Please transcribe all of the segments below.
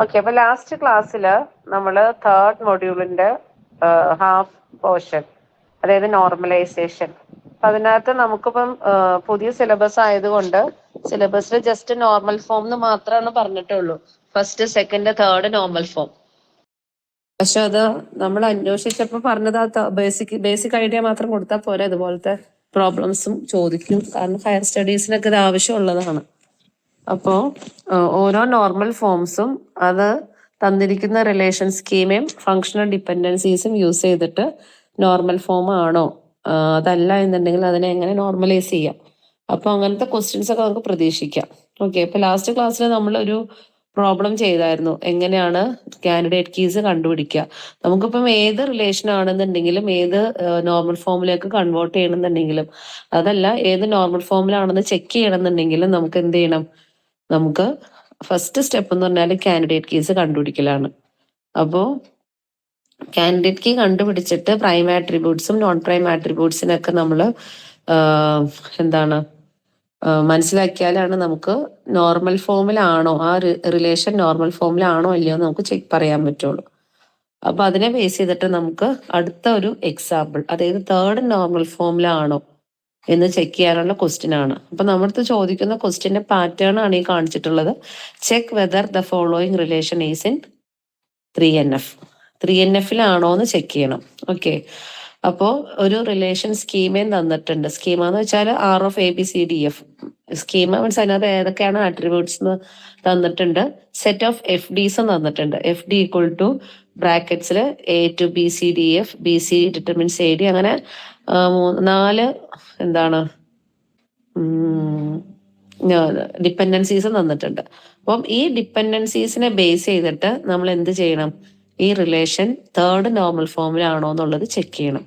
Okay, അപ്പൊ last ക്ലാസ്സിൽ നമ്മൾ തേർഡ് മൊഡ്യൂളിന്റെ ഹാഫ് പോർഷൻ, അതായത് നോർമലൈസേഷൻ. അതിനകത്ത് നമുക്കിപ്പം പുതിയ സിലബസ് ആയതുകൊണ്ട് സിലബസിൽ ജസ്റ്റ് നോർമൽ ഫോം എന്ന് മാത്രമാണ് പറഞ്ഞിട്ടുള്ളൂ. First, second, third normal form. പക്ഷെ അത് നമ്മൾ അന്വേഷിച്ചപ്പോൾ പറഞ്ഞത് ആ ബേസിക് ഐഡിയ മാത്രം കൊടുത്താൽ പോരെ, അതുപോലത്തെ പ്രോബ്ലംസും ചോദിക്കും. കാരണം ഹയർ സ്റ്റഡീസിനൊക്കെ ഇത് ആവശ്യമുള്ളതാണ്. അപ്പോൾ ഓരോ നോർമൽ ഫോംസും അത് തന്നിരിക്കുന്ന റിലേഷൻ സ്കീമയും ഫങ്ഷണൽ ഡിപ്പെൻഡൻസീസും യൂസ് ചെയ്തിട്ട് നോർമൽ ഫോം ആണോ, അതല്ല എന്നുണ്ടെങ്കിൽ അതിനെ എങ്ങനെ നോർമലൈസ് ചെയ്യാം. അപ്പോൾ അങ്ങനത്തെ ക്വസ്റ്റ്യൻസ് ഒക്കെ നമുക്ക് പ്രതീക്ഷിക്കാം. ഓക്കെ, ഇപ്പൊ ലാസ്റ്റ് ക്ലാസ്സിൽ നമ്മളൊരു പ്രോബ്ലം ചെയ്തായിരുന്നു, എങ്ങനെയാണ് കാൻഡിഡേറ്റ് കീസ് കണ്ടുപിടിക്കുക. നമുക്കിപ്പം ഏത് റിലേഷൻ ആണെന്നുണ്ടെങ്കിലും ഏത് നോർമൽ ഫോമിലേക്ക് കൺവേർട്ട് ചെയ്യണമെന്നുണ്ടെങ്കിലും, അതല്ല ഏത് നോർമൽ ഫോമിലാണെന്ന് ചെക്ക് ചെയ്യണമെന്നുണ്ടെങ്കിലും നമുക്ക് എന്ത് ചെയ്യണം, നമുക്ക് ഫസ്റ്റ് സ്റ്റെപ്പ് എന്ന് പറഞ്ഞാൽ കാൻഡിഡേറ്റ് കീസ് കണ്ടുപിടിക്കലാണ്. അപ്പോൾ കാൻഡിഡേറ്റ് കീ കണ്ടുപിടിച്ചിട്ട് പ്രൈം ആട്രിബ്യൂട്ട്സും നോൺ പ്രൈം ആട്രിബ്യൂട്ട്സിനൊക്കെ നമ്മൾ മനസ്സിലാക്കിയാലാണ് നമുക്ക് നോർമൽ ഫോമിലാണോ, ആ റിലേഷൻ നോർമൽ ഫോമിലാണോ അല്ലയോ നമുക്ക് പറയാൻ പറ്റുള്ളൂ. അപ്പൊ അതിനെ ബേസ് ചെയ്തിട്ട് നമുക്ക് അടുത്ത ഒരു എക്സാമ്പിൾ, അതായത് തേർഡ് നോർമൽ ഫോമിലാണോ എന്ന് ചെക്ക് ചെയ്യാനുള്ള ക്വസ്റ്റ്യൻ ആണ്. അപ്പൊ നമ്മുടെ ചോദിക്കുന്ന ക്വസ്റ്റ്യന്റെ പാറ്റേൺ ആണ് ഈ കാണിച്ചിട്ടുള്ളത്. Check whether the following relation is in 3NF. 3NFലാണോ എന്ന് ചെക്ക് ചെയ്യണം. ഓക്കെ, അപ്പോൾ ഒരു റിലേഷൻ സ്കീമയും തന്നിട്ടുണ്ട്. സ്കീമ എന്ന് വെച്ചാൽ ROF-ABCDF. സ്കീമ മീൻസ് അതിനകത്ത് ഏതൊക്കെയാണ് ആട്രിബ്യൂട്ട്സ് തന്നിട്ടുണ്ട്. സെറ്റ് ഓഫ് FDs തന്നിട്ടുണ്ട്. FD ഈക്വൽ ടു ബ്രാക്കറ്റ്സിൽ A to BCDF, BC determines AD, അങ്ങനെ 4 ഡിപ്പെൻഡൻസീസ് തന്നിട്ടുണ്ട്. അപ്പം ഈ ഡിപ്പെൻഡൻസീസിനെ ബേസ് ചെയ്തിട്ട് നമ്മൾ എന്ത് ചെയ്യണം, ഈ റിലേഷൻ തേർഡ് നോർമൽ ഫോമിലാണോ എന്നുള്ളത് ചെക്ക് ചെയ്യണം.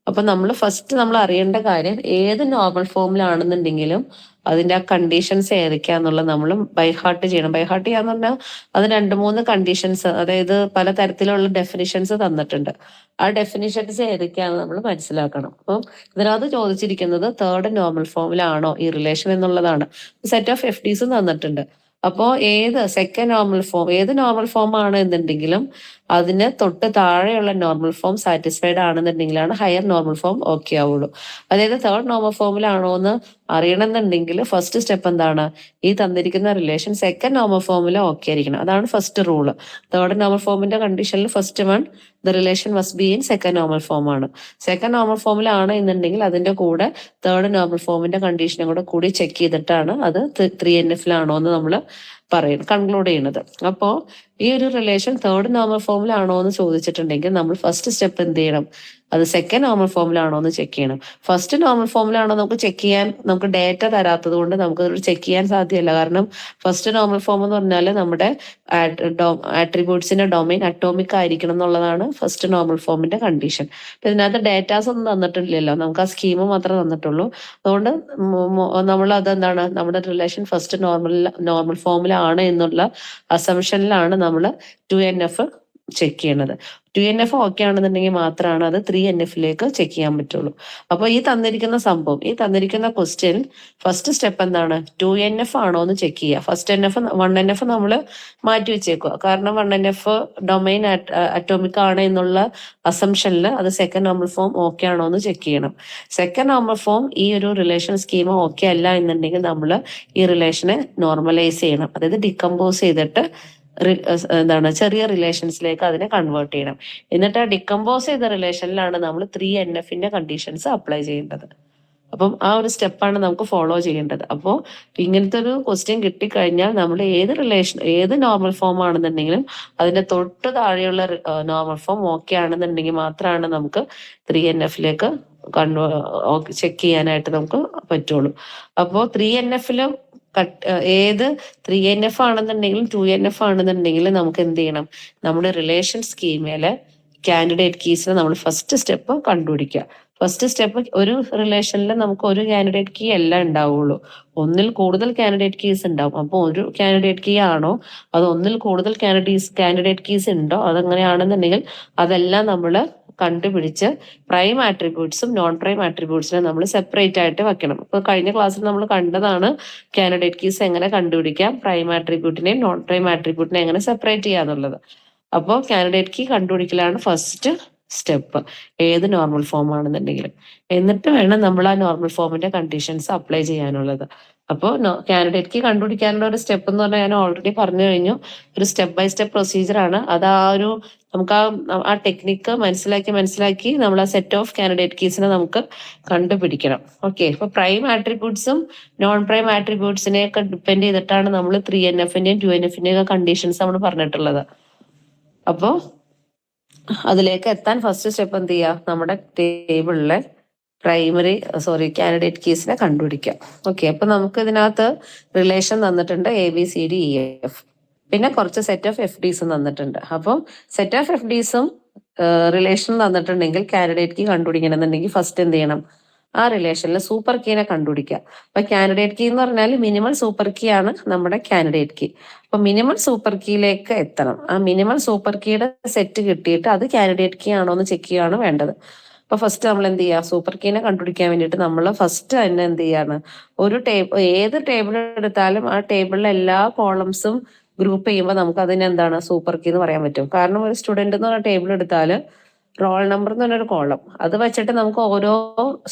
അപ്പൊ നമ്മൾ അറിയേണ്ട കാര്യം, ഏത് നോർമൽ ഫോമിലാണെന്നുണ്ടെങ്കിലും അതിന്റെ ആ കണ്ടീഷൻസ് ഏതൊക്കെയാന്നുള്ളത് നമ്മൾ ബൈഹാർട്ട് ചെയ്യണം. ബൈഹാർട്ട് ചെയ്യാന്ന് പറഞ്ഞാൽ അത് 2-3 കണ്ടീഷൻസ്, അതായത് പല തരത്തിലുള്ള ഡെഫിനിഷൻസ് തന്നിട്ടുണ്ട്. ആ ഡെഫിനിഷൻസ് ഏതൊക്കെയാണെന്ന് നമ്മൾ മനസ്സിലാക്കണം. അപ്പം ഇതിനകത്ത് ചോദിച്ചിരിക്കുന്നത് തേർഡ് നോർമൽ ഫോമിലാണോ ഈ റിലേഷൻ എന്നുള്ളതാണ്. സെറ്റ് ഓഫ് FDs തന്നിട്ടുണ്ട്. അപ്പോൾ സെക്കൻഡ് നോർമൽ ഫോം, ഏത് നോർമൽ ഫോം ആണ് എന്നുണ്ടെങ്കിലും അതിന് തൊട്ട് താഴെയുള്ള നോർമൽ ഫോം സാറ്റിസ്ഫൈഡ് ആണെന്നുണ്ടെങ്കിലാണ് ഹയർ നോർമൽ ഫോം ഓക്കെ ആവുള്ളൂ. അതായത് തേർഡ് നോർമൽ ഫോമിലാണോ എന്ന് അറിയണമെന്നുണ്ടെങ്കിൽ ഫസ്റ്റ് സ്റ്റെപ്പ് എന്താണ്, ഈ തന്നിരിക്കുന്ന റിലേഷൻ സെക്കൻഡ് നോർമൽ ഫോമിൽ ഓക്കെ ആയിരിക്കണം. അതാണ് ഫസ്റ്റ് റൂള്. തേർഡ് നോർമൽ ഫോമിന്റെ കണ്ടീഷനിൽ first one, the relation must be in second normal form ആണ്. സെക്കൻഡ് നോർമൽ ഫോമിലാണ് എന്നുണ്ടെങ്കിൽ അതിന്റെ കൂടെ തേർഡ് നോർമൽ ഫോമിന്റെ കണ്ടീഷനും കൂടി ചെക്ക് ചെയ്തിട്ടാണ് അത് 3NFലാണോ എന്ന് നമ്മൾ കൺക്ലൂഡ് ചെയ്യുന്നത്. അപ്പോൾ ഈ ഒരു റിലേഷൻ തേർഡ് നോർമൽ ഫോമിലാണോ എന്ന് ചോദിച്ചിട്ടുണ്ടെങ്കിൽ നമ്മൾ ഫസ്റ്റ് സ്റ്റെപ്പ് എന്ത് ചെയ്യണം, അത് സെക്കൻഡ് നോർമൽ ഫോമിലാണോ എന്ന് ചെക്ക് ചെയ്യണം. ഫസ്റ്റ് നോർമൽ ഫോമിലാണോ നമുക്ക് ചെക്ക് ചെയ്യാൻ, നമുക്ക് ഡേറ്റ തരാത്തത് കൊണ്ട് നമുക്ക് ചെക്ക് ചെയ്യാൻ സാധ്യമല്ല. കാരണം ഫസ്റ്റ് നോർമൽ ഫോം എന്ന് പറഞ്ഞാൽ നമ്മുടെ ആട്രിബ്യൂട്ട്സിന്റെ ഡൊമൈൻ അറ്റോമിക് ആയിരിക്കണം എന്നുള്ളതാണ് ഫസ്റ്റ് നോർമൽ ഫോമിന്റെ കണ്ടീഷൻ. ഇതിനകത്ത് ഡേറ്റാസ് ഒന്നും തന്നിട്ടില്ലല്ലോ, നമുക്ക് ആ സ്കീം മാത്രമേ തന്നിട്ടുള്ളൂ. അതുകൊണ്ട് നമ്മൾ അതെന്താണ്, നമ്മുടെ റിലേഷൻ ഫസ്റ്റ് നോർമൽ ഫോമിലാണ് എന്നുള്ള അസംഷനിലാണ് നമ്മൾ 2NF ചെക്ക് ചെയ്യണത്. 2NF ഓക്കെ ആണെന്നുണ്ടെങ്കിൽ മാത്രമാണ് അത് 3NFലേക്ക് ചെക്ക് ചെയ്യാൻ പറ്റുള്ളൂ. അപ്പൊ ഈ തന്നിരിക്കുന്ന ക്വസ്റ്റ്യൻ ഫസ്റ്റ് സ്റ്റെപ്പ് എന്താണ്, 2NF ആണോ എന്ന് ചെക്ക് ചെയ്യുക. ഫസ്റ്റ് NF 1NF നമ്മൾ മാറ്റി വെച്ചേക്കുക. കാരണം 1NF ഡൊമൈൻ അറ്റോമിക് ആണ് എന്നുള്ള അസംഷനിൽ അത് സെക്കൻഡ് നോർമൽ ഫോം ഓക്കെ ആണോ എന്ന് ചെക്ക് ചെയ്യണം. സെക്കൻഡ് നോർമൽ ഫോം ഈ ഒരു റിലേഷൻ സ്കീമ ഓക്കെ അല്ല എന്നുണ്ടെങ്കിൽ നമ്മൾ ഈ റിലേഷനെ നോർമലൈസ് ചെയ്യണം. അതായത് ഡികമ്പോസ് ചെയ്തിട്ട് ചെറിയ റിലേഷൻസിലേക്ക് അതിനെ കൺവേർട്ട് ചെയ്യണം. എന്നിട്ട് ആ ഡികമ്പോസ് ചെയ്ത റിലേഷനിലാണ് നമ്മൾ 3NFന്റെ കണ്ടീഷൻസ് അപ്ലൈ ചെയ്യേണ്ടത്. അപ്പം ആ ഒരു സ്റ്റെപ്പാണ് നമുക്ക് ഫോളോ ചെയ്യേണ്ടത്. അപ്പോൾ ഇങ്ങനത്തെ ഒരു ക്വസ്റ്റ്യൻ കിട്ടിക്കഴിഞ്ഞാൽ നമ്മൾ ഏത് നോർമൽ ഫോം ആണെന്നുണ്ടെങ്കിലും അതിന്റെ തൊട്ട് താഴെയുള്ള നോർമൽ ഫോം ഓക്കെ ആണെന്നുണ്ടെങ്കിൽ മാത്രമാണ് നമുക്ക് 3NFലേക്ക് ചെക്ക് ചെയ്യാനായിട്ട് നമുക്ക് പറ്റുള്ളൂ. അപ്പോൾ 3NFലും ഏത് 3NF ആണെന്നുണ്ടെങ്കിലും 2NF ആണെന്നുണ്ടെങ്കിലും നമുക്ക് എന്ത് ചെയ്യണം, നമ്മുടെ റിലേഷൻ സ്കീമയിലെ കാൻഡിഡേറ്റ് കീസിനെ നമ്മൾ ഫസ്റ്റ് സ്റ്റെപ്പ് കണ്ടുപിടിക്കുക. ഫസ്റ്റ് സ്റ്റെപ്പ്, ഒരു റിലേഷനിൽ നമുക്ക് ഒരു കാൻഡിഡേറ്റ് കീ അല്ല ഉണ്ടാവുള്ളൂ, ഒന്നിൽ കൂടുതൽ കാൻഡിഡേറ്റ് കീസ് ഉണ്ടാവും. അപ്പോൾ ഒരു കാൻഡിഡേറ്റ് കീ ആണോ അത് ഒന്നിൽ കൂടുതൽ കാൻഡിഡേറ്റ് കീസ് ഉണ്ടോ, അതെങ്ങനെയാണെന്നുണ്ടെങ്കിൽ അതെല്ലാം നമ്മൾ കണ്ടുപിടിച്ച് പ്രൈം ആട്രിബ്യൂട്ട്സും നോൺ പ്രൈം ആട്രിബ്യൂട്ട്സിനെ നമ്മൾ സെപ്പറേറ്റ് ആയിട്ട് വെക്കണം. ഇപ്പൊ കഴിഞ്ഞ ക്ലാസ്സിൽ നമ്മൾ കണ്ടതാണ് കാൻഡിഡേറ്റ് കീസ് എങ്ങനെ കണ്ടുപിടിക്കാം, പ്രൈം ആട്രിബ്യൂട്ടിനെയും നോൺ പ്രൈം ആട്രിബ്യൂട്ടിനെ എങ്ങനെ സെപ്പറേറ്റ് ചെയ്യാന്നുള്ളത്. അപ്പോൾ കാൻഡിഡേറ്റ് കീ കണ്ടുപിടിക്കലാണ് ഫസ്റ്റ് സ്റ്റെപ്പ് ഏത് നോർമൽ ഫോം ആണെന്നുണ്ടെങ്കിലും. എന്നിട്ട് വേണം നമ്മൾ ആ നോർമൽ ഫോമിന്റെ കണ്ടീഷൻസ് അപ്ലൈ ചെയ്യാനുള്ളത്. അപ്പോൾ കാൻഡിഡേറ്റ് കീ കണ്ടുപിടിക്കാനുള്ള ഒരു സ്റ്റെപ്പ് എന്ന് പറഞ്ഞാൽ ഞാൻ ഓൾറെഡി പറഞ്ഞു കഴിഞ്ഞു, ഒരു സ്റ്റെപ്പ് ബൈ സ്റ്റെപ്പ് പ്രൊസീജിയർ ആണ്. അത് നമുക്ക് ആ ടെക്നിക്ക് മനസ്സിലാക്കി നമ്മൾ ആ സെറ്റ് ഓഫ് കാൻഡിഡേറ്റ് കീസിനെ നമുക്ക് കണ്ടുപിടിക്കണം. ഓക്കെ, അപ്പൊ പ്രൈം ആട്രിബ്യൂട്ട്സും നോൺ പ്രൈം ആട്രിബ്യൂട്ട്സിനെ ഒക്കെ ഡിപ്പെൻഡ് ചെയ്തിട്ടാണ് നമ്മൾ 3NF-ന്റെയും 2NF-ന്റെയും ഒക്കെ കണ്ടീഷൻസ് നമ്മൾ പറഞ്ഞിട്ടുള്ളത്. അപ്പോൾ അതിലേക്ക് എത്താൻ ഫസ്റ്റ് സ്റ്റെപ്പ് എന്ത് ചെയ്യുക, നമ്മുടെ ടേബിളിലെ കാൻഡിഡേറ്റ് കീസിനെ കണ്ടുപിടിക്കാം. ഓക്കെ, അപ്പൊ നമുക്ക് ഇതിനകത്ത് റിലേഷൻ തന്നിട്ടുണ്ട് ABCDEF, പിന്നെ കുറച്ച് സെറ്റ് ഓഫ് FDs തന്നിട്ടുണ്ട്. അപ്പോൾ സെറ്റ് ഓഫ് FDസും റിലേഷൻ തന്നിട്ടുണ്ടെങ്കിൽ കാൻഡിഡേറ്റ് കീ കണ്ടുപിടിക്കണമെന്നുണ്ടെങ്കിൽ ഫസ്റ്റ് എന്ത് ചെയ്യണം, ആ റിലേഷനിൽ സൂപ്പർ കീനെ കണ്ടുപിടിക്കുക. അപ്പൊ കാൻഡിഡേറ്റ് കീ എന്ന് പറഞ്ഞാൽ മിനിമൽ സൂപ്പർ കീ ആണ് നമ്മുടെ കാൻഡിഡേറ്റ് കീ. അപ്പൊ മിനിമൽ സൂപ്പർ കീയിലേക്ക് എത്തണം. ആ മിനിമൽ സൂപ്പർ കീയുടെ സെറ്റ് കിട്ടിയിട്ട് അത് കാൻഡിഡേറ്റ് കീ ആണോ എന്ന് ചെക്ക് ചെയ്യുകയാണ് വേണ്ടത്. അപ്പൊ ഫസ്റ്റ് നമ്മൾ എന്ത് ചെയ്യുക, സൂപ്പർ കീനെ കണ്ടുപിടിക്കാൻ വേണ്ടിയിട്ട് നമ്മൾ ഫസ്റ്റ് തന്നെ എന്ത് ചെയ്യാണ്, ഏത് ടേബിൾ എടുത്താലും ആ ടേബിളിലെ എല്ലാ കോളംസും ഗ്രൂപ്പ് ചെയ്യുമ്പോൾ നമുക്ക് അതിന് എന്താണ് സൂപ്പർ കീ എന്ന് പറയാൻ പറ്റും. കാരണം ഒരു സ്റ്റുഡന്റ് എന്ന് പറഞ്ഞ ടേബിൾ എടുത്താൽ റോൾ നമ്പർ എന്ന് പറഞ്ഞൊരു കോളം, അത് വെച്ചിട്ട് നമുക്ക് ഓരോ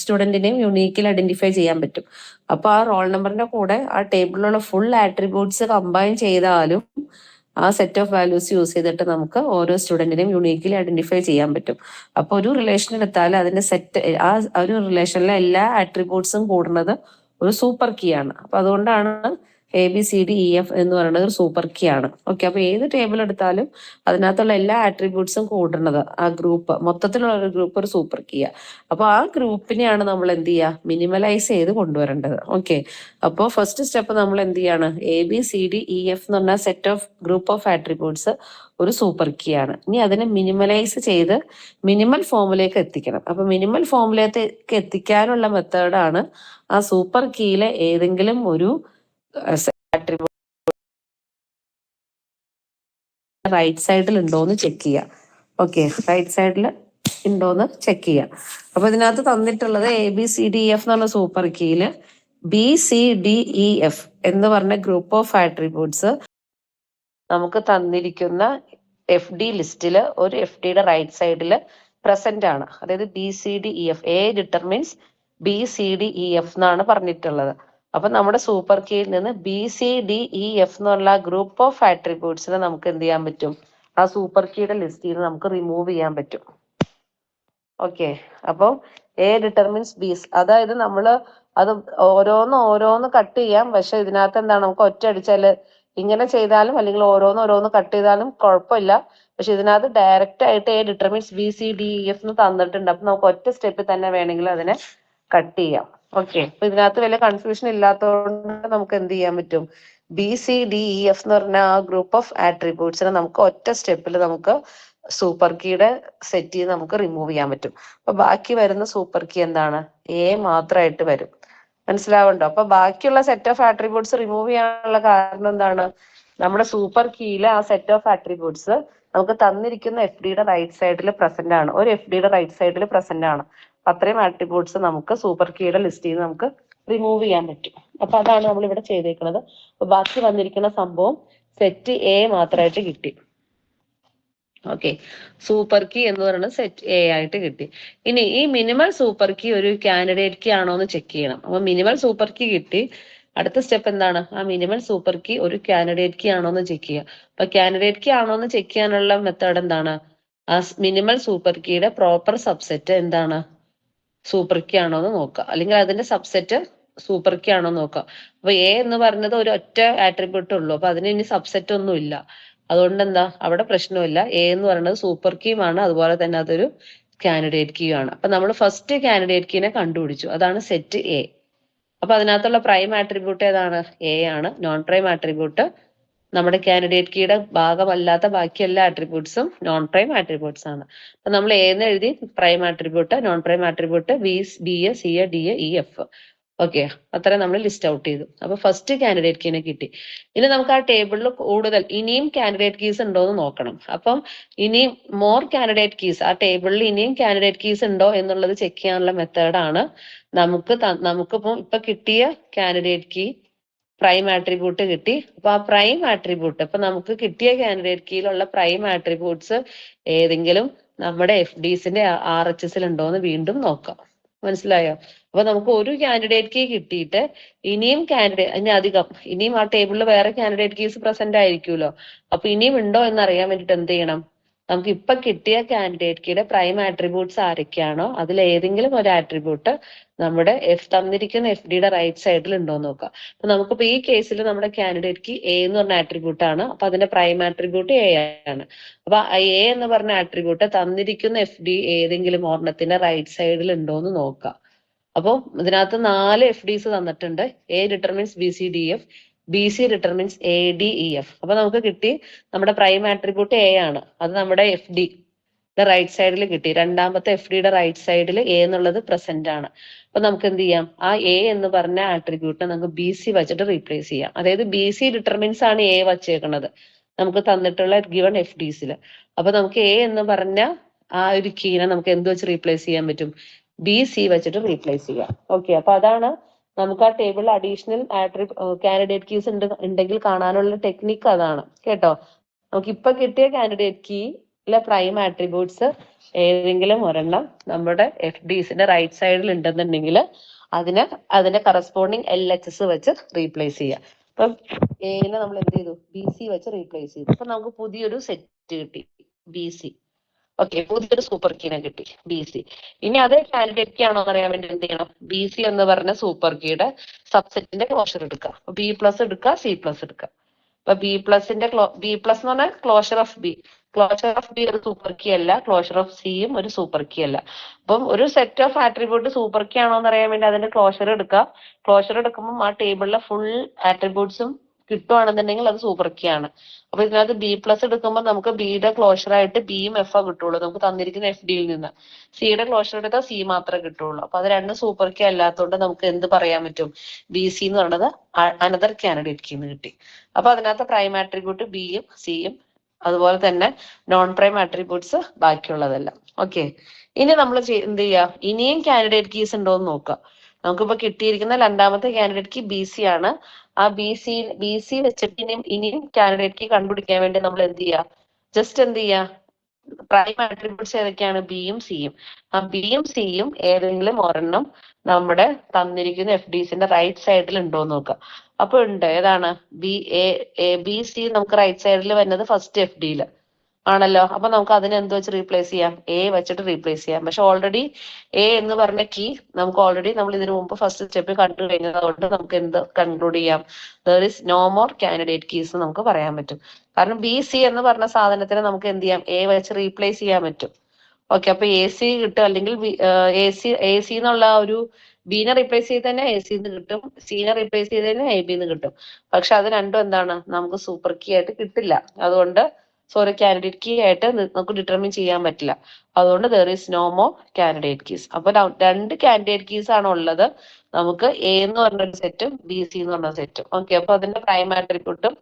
സ്റ്റുഡന്റിനെയും യുണീക്കിൽ ഐഡന്റിഫൈ ചെയ്യാൻ പറ്റും. അപ്പൊ ആ റോൾ നമ്പറിന്റെ കൂടെ ആ ടേബിളിലുള്ള ഫുൾ ആട്രിബ്യൂട്ട്സ് കമ്പൈൻ ചെയ്താലും ആ സെറ്റ് ഓഫ് വാല്യൂസ് യൂസ് ചെയ്തിട്ട് നമുക്ക് ഓരോ സ്റ്റുഡന്റിനെയും യുണീക്കിൽ ഐഡന്റിഫൈ ചെയ്യാൻ പറ്റും. അപ്പൊ ഒരു റിലേഷൻ എടുത്താൽ അതിന്റെ സെറ്റ്, ആ ഒരു റിലേഷനിലെ എല്ലാ ആട്രിബ്യൂട്ട്സും കൂടുന്നത് ഒരു സൂപ്പർ കീ ആണ്. അപ്പൊ അതുകൊണ്ടാണ് ABCDEF എന്ന് പറയുന്നത് ഒരു സൂപ്പർ കീ ആണ്. ഓക്കെ, അപ്പൊ ഏത് ടേബിൾ എടുത്താലും അതിനകത്തുള്ള എല്ലാ ആട്രിബ്യൂട്ട്സും കൂടുന്നത് ആ ഗ്രൂപ്പ്, മൊത്തത്തിലുള്ള ഒരു ഗ്രൂപ്പ് ഒരു സൂപ്പർ കീയാ. അപ്പൊ ആ ഗ്രൂപ്പിനെയാണ് നമ്മൾ എന്ത് ചെയ്യുക, മിനിമലൈസ് ചെയ്ത് കൊണ്ടുവരേണ്ടത്. ഓക്കെ, അപ്പോൾ ഫസ്റ്റ് സ്റ്റെപ്പ് നമ്മൾ എന്ത് ചെയ്യാണ്, ABCDEF എന്ന് പറഞ്ഞ set of group of attributes ഒരു സൂപ്പർ കീ ആണ്. ഇനി അതിനെ മിനിമലൈസ് ചെയ്ത് മിനിമൽ ഫോമിലേക്ക് എത്തിക്കണം. അപ്പൊ മിനിമൽ ഫോമിലേക്ക് എത്തിക്കാനുള്ള മെത്തേഡാണ് ആ സൂപ്പർ കീയിലെ ഏതെങ്കിലും ഒരു ആട്രിബ്യൂട്ട് റൈറ്റ് സൈഡിൽ ഉണ്ടോന്ന് ചെക്ക് ചെയ്യുക. ഓക്കെ, റൈറ്റ് സൈഡിൽ ഉണ്ടോന്ന് ചെക്ക് ചെയ്യുക. അപ്പൊ ഇതിനകത്ത് തന്നിട്ടുള്ളത് ABCDEF എന്ന് പറഞ്ഞ സൂപ്പർ കീയില് BCDEF എന്ന് പറഞ്ഞ ഗ്രൂപ്പ് ഓഫ് ആട്രിബ്യൂട്ട്സ് നമുക്ക് തന്നിരിക്കുന്ന FD ലിസ്റ്റില് ഒരു FDയുടെ റൈറ്റ് സൈഡിൽ പ്രസന്റ് ആണ്. അതായത് BCDEF, A ഡിറ്റർമിൻസ് BCDEF എന്നാണ് പറഞ്ഞിട്ടുള്ളത്. അപ്പൊ നമ്മുടെ സൂപ്പർ കീയിൽ നിന്ന് BCDEF എന്നുള്ള ഗ്രൂപ്പ് ഓഫ് ആട്രിബ്യൂട്ട്സിനെ നമുക്ക് എന്ത് ചെയ്യാൻ പറ്റും, ആ സൂപ്പർ കീയുടെ ലിസ്റ്റിൽ നിന്ന് നമുക്ക് റിമൂവ് ചെയ്യാൻ പറ്റും. ഓക്കെ, അപ്പോൾ A ഡിറ്റർമിൻസ് B, അതായത് നമ്മൾ അത് ഓരോന്ന് കട്ട് ചെയ്യാം. പക്ഷെ ഇതിനകത്ത് എന്താണ്, നമുക്ക് ഒറ്റ അടിച്ചാല് ഇങ്ങനെ ചെയ്താലും അല്ലെങ്കിൽ ഓരോന്ന് കട്ട് ചെയ്താലും കുഴപ്പമില്ല. പക്ഷെ ഇതിനകത്ത് ഡയറക്റ്റ് ആയിട്ട് A ഡിറ്റർമിൻസ് BCDEF എന്ന് തന്നിട്ടുണ്ട്. അപ്പൊ നമുക്ക് ഒറ്റ സ്റ്റെപ്പിൽ തന്നെ വേണമെങ്കിൽ അതിനെ കട്ട് ചെയ്യാം. ഓക്കെ, അപ്പൊ ഇതിനകത്ത് വലിയ കൺഫ്യൂഷൻ ഇല്ലാത്തതുകൊണ്ട് നമുക്ക് എന്ത് ചെയ്യാൻ പറ്റും, BCDEF എന്ന് പറഞ്ഞ ആ ഗ്രൂപ്പ് ഓഫ് ആട്രിബ്യൂട്ട്സിനെ നമുക്ക് ഒറ്റ സ്റ്റെപ്പിൽ നമുക്ക് സൂപ്പർ കീയുടെ സെറ്റ് ചെയ്ത് നമുക്ക് റിമൂവ് ചെയ്യാൻ പറ്റും. അപ്പൊ ബാക്കി വരുന്ന സൂപ്പർ കീ എന്താണ്, A മാത്രമായിട്ട് വരും. മനസ്സിലാവുണ്ടോ? അപ്പൊ ബാക്കിയുള്ള സെറ്റ് ഓഫ് ആട്രിബ്യൂട്ട്സ് റിമൂവ് ചെയ്യാനുള്ള കാരണം എന്താണ്, നമ്മുടെ സൂപ്പർ കീയിലെ ആ സെറ്റ് ഓഫ് ആട്രിബ്യൂട്ട്സ് നമുക്ക് തന്നിരിക്കുന്ന FDയുടെ റൈറ്റ് സൈഡിൽ പ്രസന്റ് ആണ്. ഒരു FDയുടെ റൈറ്റ് സൈഡിൽ പ്രസന്റ് ആണ്. അത്രയും ആട്രിബ്യൂട്ട്സ് നമുക്ക് സൂപ്പർ കീയുടെ ലിസ്റ്റിൽ നിന്ന് നമുക്ക് റിമൂവ് ചെയ്യാൻ പറ്റും. അപ്പൊ അതാണ് നമ്മൾ ഇവിടെ ചെയ്തേക്കുന്നത്. അപ്പൊ ബാക്കി വന്നിരിക്കുന്ന സംഭവം സെറ്റ് A മാത്രമായിട്ട് കിട്ടി. ഓക്കെ, സൂപ്പർ കീ എന്ന് പറയുന്നത് സെറ്റ് A ആയിട്ട് കിട്ടി. ഇനി ഈ മിനിമൽ സൂപ്പർ കീ ഒരു കാൻഡിഡേറ്റ് കീ ആണോ എന്ന് ചെക്ക് ചെയ്യണം. അപ്പൊ മിനിമൽ സൂപ്പർ കീ കിട്ടി. അടുത്ത സ്റ്റെപ്പ് എന്താണ്, ആ മിനിമൽ സൂപ്പർ കീ ഒരു കാൻഡിഡേറ്റ് കീ ആണോ എന്ന് ചെക്ക് ചെയ്യുക. അപ്പൊ കാൻഡിഡേറ്റ് കീ ആണോ എന്ന് ചെക്ക് ചെയ്യാനുള്ള മെത്തേഡ് എന്താണ്, ആ മിനിമൽ സൂപ്പർ കീയുടെ പ്രോപ്പർ സബ്സെറ്റ് എന്താണ്, സൂപ്പർ കീ ആണോ എന്ന് നോക്കുക, അല്ലെങ്കിൽ അതിന്റെ സബ്സെറ്റ് സൂപ്പർ കീ ആണോ എന്ന് നോക്കുക. അപ്പൊ A എന്ന് പറയുന്നത് ഒരു ഒറ്റ ആട്രിബ്യൂട്ട് ഉള്ളൂ. അപ്പൊ അതിന് ഇനി സബ്സെറ്റ് ഒന്നും ഇല്ല. അതുകൊണ്ട് എന്താ, അവിടെ പ്രശ്നമില്ല. A എന്ന് പറയുന്നത് സൂപ്പർ കീമാണ്, അതുപോലെ തന്നെ അതൊരു കാൻഡിഡേറ്റ് കീ ആണ്. അപ്പൊ നമ്മൾ ഫസ്റ്റ് കാൻഡിഡേറ്റ് കീനെ കണ്ടുപിടിച്ചു, അതാണ് സെറ്റ് A. അപ്പൊ അതിനകത്തുള്ള പ്രൈം ആട്രിബ്യൂട്ട് ഏതാണ്, A ആണ്. നോൺ പ്രൈം ആട്രിബ്യൂട്ട് നമ്മുടെ കാൻഡിഡേറ്റ് കീയുടെ ഭാഗമല്ലാത്ത ബാക്കി എല്ലാ ആട്രിബ്യൂട്ട്സും നോൺ പ്രൈം ആട്രിബ്യൂട്ട്സ് ആണ്. അപ്പൊ നമ്മൾ എന്ന് എഴുതി prime attribute, non prime attribute B, B, C, D, E, F. Okay, അത്ര നമ്മൾ ലിസ്റ്റ് ഔട്ട് ചെയ്തു. അപ്പൊ ഫസ്റ്റ് കാൻഡിഡേറ്റ് കീനെ കിട്ടി. ഇനി നമുക്ക് ആ ടേബിളിൽ കൂടുതൽ ഇനിയും കാൻഡിഡേറ്റ് കീസ് ഉണ്ടോ എന്ന് നോക്കണം. അപ്പം ഇനിയും മോർ കാൻഡിഡേറ്റ് കീസ്, ആ ടേബിളിൽ ഇനിയും കാൻഡിഡേറ്റ് കീസ് ഉണ്ടോ എന്നുള്ളത് ചെക്ക് ചെയ്യാനുള്ള മെത്തേഡാണ് നമുക്കിപ്പം ഇപ്പൊ കിട്ടിയ കാൻഡിഡേറ്റ് കീ പ്രൈം ആട്രിബ്യൂട്ട് കിട്ടി. അപ്പൊ ആ പ്രൈം ആട്രിബ്യൂട്ട്, ഇപ്പൊ നമുക്ക് കിട്ടിയ കാൻഡിഡേറ്റ് കീയിലുള്ള പ്രൈം ആട്രിബ്യൂട്ട്സ് ഏതെങ്കിലും നമ്മുടെ എഫ് ഡിസിന്റെ ആർ എച്ച് എസിൽ ഉണ്ടോ എന്ന് വീണ്ടും നോക്കാം. മനസ്സിലായോ? അപ്പൊ നമുക്ക് ഒരു കാൻഡിഡേറ്റ് കീ കിട്ടിയിട്ട് ഇനിയും ഇനി അധികം ഇനിയും ആ ടേബിളിൽ വേറെ കാൻഡിഡേറ്റ് കീസ് പ്രസന്റ് ആയിരിക്കുമല്ലോ. അപ്പൊ ഇനിയും ഉണ്ടോ എന്ന് അറിയാൻ വേണ്ടിട്ട് എന്ത് ചെയ്യണം? നമുക്ക് ഇപ്പൊ കിട്ടിയ കാൻഡിഡേറ്റ് കീയുടെ പ്രൈം ആട്രിബ്യൂട്ട്സ് ആരൊക്കെയാണോ അതിൽ ഏതെങ്കിലും ഒരു ആട്രിബ്യൂട്ട് നമ്മുടെ തന്നിരിക്കുന്ന എഫ് ഡിയുടെ റൈറ്റ് സൈഡിൽ ഉണ്ടോ എന്ന് നോക്കാം. അപ്പൊ നമുക്കിപ്പോ ഈ കേസിൽ നമ്മുടെ കാൻഡിഡേറ്റ് കീ എ എന്ന് പറഞ്ഞ ആട്രിബ്യൂട്ട് ആണ്. അപ്പൊ അതിന്റെ പ്രൈം ആട്രിബ്യൂട്ട് എ ആണ്. അപ്പൊ എ എന്ന് പറഞ്ഞ ആട്രിബ്യൂട്ട് തന്നിരിക്കുന്ന എഫ് ഡി ഏതെങ്കിലും ഒരെണ്ണത്തിന്റെ റൈറ്റ് സൈഡിൽ ഉണ്ടോ എന്ന് നോക്കാം. അപ്പോൾ ഇതിനകത്ത് 4 എഫ് ഡിസ് തന്നിട്ടുണ്ട്. A determines B C D F, B C determines A D E F. അപ്പൊ നമുക്ക് കിട്ടി നമ്മുടെ പ്രൈം ആട്രിബ്യൂട്ട് എ ആണ്. അത് നമ്മുടെ എഫ് ഡി റൈറ്റ് സൈഡിൽ കിട്ടി. രണ്ടാമത്തെ എഫ് ഡിയുടെ റൈറ്റ് സൈഡിൽ എ എന്നുള്ളത് പ്രസന്റ് ആണ്. അപ്പൊ നമുക്ക് എന്ത് ചെയ്യാം? ആ എ എന്ന് പറഞ്ഞ ആട്രിബ്യൂട്ടിനെ നമുക്ക് ബി സി വെച്ചിട്ട് റീപ്ലേസ് ചെയ്യാം. അതായത് ബി സി ഡിറ്റർമിൻസ് ആണ് എ വച്ചേക്കുന്നത് നമുക്ക് തന്നിട്ടുള്ള ഗിവൺ എഫ് ഡിസിൽ. അപ്പൊ നമുക്ക് എ എന്ന് പറഞ്ഞ ആ ഒരു കീനെ നമുക്ക് എന്ത് വെച്ച് റീപ്ലേസ് ചെയ്യാൻ പറ്റും? ബി സി വെച്ചിട്ട് റീപ്ലേസ് ചെയ്യാം. ഓക്കെ, അപ്പൊ അതാണ് നമുക്ക് ആ ടേബിളിൽ അഡീഷണൽ കാൻഡിഡേറ്റ് കീസ് ഉണ്ടെങ്കിൽ കാണാനുള്ള ടെക്നിക്ക് അതാണ് കേട്ടോ. നമുക്ക് ഇപ്പൊ കിട്ടിയ കാൻഡിഡേറ്റ് കീയിലെ പ്രൈം ആട്രിബ്യൂട്ട്സ് ഏതെങ്കിലും ഒരെണ്ണം നമ്മുടെ എഫ് ഡിസിന്റെ റൈറ്റ് സൈഡിൽ ഉണ്ടെന്നുണ്ടെങ്കിൽ അതിന്റെ കറസ്പോണ്ടിങ് എൽ എച്ച് എസ് വെച്ച് റീപ്ലേസ് ചെയ്യാം. അപ്പം എനെ നമ്മൾ എന്ത് ചെയ്തു? ബി സി വെച്ച് റീപ്ലേസ് ചെയ്തു. അപ്പൊ നമുക്ക് പുതിയൊരു സെറ്റ് കിട്ടി, ബി സി. ഓക്കെ, പുതിയൊരു സൂപ്പർ കീനെ കിട്ടി, ബി സി. ഇനി അതേ കാൻഡിഡേറ്റ് കീ ആണോ എന്ന് അറിയാൻ വേണ്ടി എന്ത് ചെയ്യണം? ബി സി എന്ന് പറഞ്ഞ സൂപ്പർ കീയുടെ സബ്സെറ്റിന്റെ ക്ലോഷർ എടുക്കുക. ബി പ്ലസ് എടുക്കുക, സി പ്ലസ് എടുക്കുക. അപ്പൊ ബി പ്ലസിന്റെ ബി പ്ലസ് എന്ന് പറഞ്ഞാൽ closure of B. Closure of B ഒരു സൂപ്പർ കീ അല്ല, ക്ലോഷർ ഓഫ് സിയും ഒരു സൂപ്പർ കീ അല്ല. അപ്പം ഒരു set of attribute super key ആണോ എന്ന് അറിയാൻ വേണ്ടി അതിന്റെ ക്ലോഷർ എടുക്കുക. ക്ലോഷർ എടുക്കുമ്പോൾ ആ ടേബിളിലെ ഫുൾ ആട്രിബ്യൂട്ട്സും കിട്ടുവാണെന്നുണ്ടെങ്കിൽ അത് സൂപ്പർ കീ ആണ്. അപ്പൊ ഇതിനകത്ത് ബി പ്ലസ് എടുക്കുമ്പോൾ നമുക്ക് ബിയുടെ ക്ലോഷർ ആയിട്ട് ബിയും എഫ് ആ കിട്ടുള്ളൂ നമുക്ക് തന്നിരിക്കുന്ന എഫ് ഡിയിൽ നിന്ന്. സിയുടെ ക്ലോഷർ എടുത്താൽ സി മാത്രമേ കിട്ടുള്ളൂ. അപ്പൊ അത് രണ്ടും സൂപ്പർ കീ അല്ലാത്തതുകൊണ്ട് നമുക്ക് എന്ത് പറയാൻ പറ്റും? ബി സി എന്ന് പറയുന്നത് അനദർ കാൻഡിഡേറ്റ് കീന്ന് കിട്ടി. അപ്പൊ അതിനകത്ത് പ്രൈം ആട്രിബ്യൂട്ട് ബിയും സിയും, അതുപോലെ തന്നെ നോൺ പ്രൈം ആട്രിബ്യൂട്ട്സ് ബാക്കിയുള്ളതെല്ലാം. ഓക്കെ, ഇനി നമ്മൾ എന്ത് ചെയ്യുക? ഇനിയും കാൻഡിഡേറ്റ് കീസ് ഉണ്ടോ എന്ന് നോക്കുക. നമുക്കിപ്പോ കിട്ടിയിരിക്കുന്ന രണ്ടാമത്തെ കാൻഡിഡേറ്റ് കീ ബി സി ആണ്. ആ ബി സി വെച്ചിട്ട് ഇനിയും കാൻഡിഡേറ്റ് കീ കണ്ടുപിടിക്കാൻ വേണ്ടി നമ്മൾ എന്ത് ചെയ്യുക? ജസ്റ്റ് എന്ത് ചെയ്യുക? പ്രൈം ആട്രിബ്യൂട്ട്സ് ഏതൊക്കെയാണ്? ബിയും സിയും. ആ ബിയും സിയും ഏതെങ്കിലും ഒരെണ്ണം നമ്മുടെ തന്നിരിക്കുന്ന എഫ് ഡിസിന്റെ റൈറ്റ് സൈഡിൽ ഉണ്ടോ എന്ന് നോക്കുക. അപ്പൊ ഉണ്ട്. ഏതാണ്? ബി സി നമുക്ക് റൈറ്റ് സൈഡിൽ വരുന്നത് ഫസ്റ്റ് എഫ് ഡിയിൽ ആണല്ലോ. അപ്പൊ നമുക്ക് അതിനെ എന്ത് വെച്ച് റീപ്ലേസ് ചെയ്യാം? എ വെച്ചിട്ട് റീപ്ലേസ് ചെയ്യാം. പക്ഷെ ഓൾറെഡി എ എന്ന് പറഞ്ഞ കീ നമുക്ക് ഓൾറെഡി നമ്മൾ ഇതിനു മുമ്പ് ഫസ്റ്റ് സ്റ്റെപ്പ് കണ്ടു കഴിഞ്ഞത് കൊണ്ട് നമുക്ക് എന്ത് കൺക്ലൂഡ് ചെയ്യാം? There is no more candidate keys നമുക്ക് പറയാൻ പറ്റും. കാരണം ബി സി എന്ന് പറഞ്ഞ സാധനത്തിന് നമുക്ക് എന്ത് ചെയ്യാം? എ വെച്ച് റീപ്ലേസ് ചെയ്യാൻ പറ്റും. ഓക്കെ, അപ്പൊ എ സി കിട്ടും. അല്ലെങ്കിൽ എ സി എന്നുള്ള ഒരു ബിനെ റീപ്ലേസ് ചെയ്ത് തന്നെ എ സിന്ന് കിട്ടും, സിനെ റീപ്ലേസ് ചെയ്ത് തന്നെ എ ബിന്ന് കിട്ടും. പക്ഷെ അത് രണ്ടും എന്താണ്? നമുക്ക് സൂപ്പർ കീ ആയിട്ട് കിട്ടില്ല. അതുകൊണ്ട് കാൻഡിഡേറ്റ് കീ ആയിട്ട് നമുക്ക് ഡിറ്റർമിൻ ചെയ്യാൻ പറ്റില്ല. അതുകൊണ്ട് there is no more candidate keys. അപ്പൊ 2 കാൻഡിഡേറ്റ് കീസ് ആണ് ഉള്ളത്. നമുക്ക് എ എന്ന് പറഞ്ഞൊരു സെറ്റും ബി സി എന്ന് പറഞ്ഞ സെറ്റും. ഓക്കെ, അപ്പൊ അതിന്റെ പ്രൈം ആട്രിബ്യൂട്ടും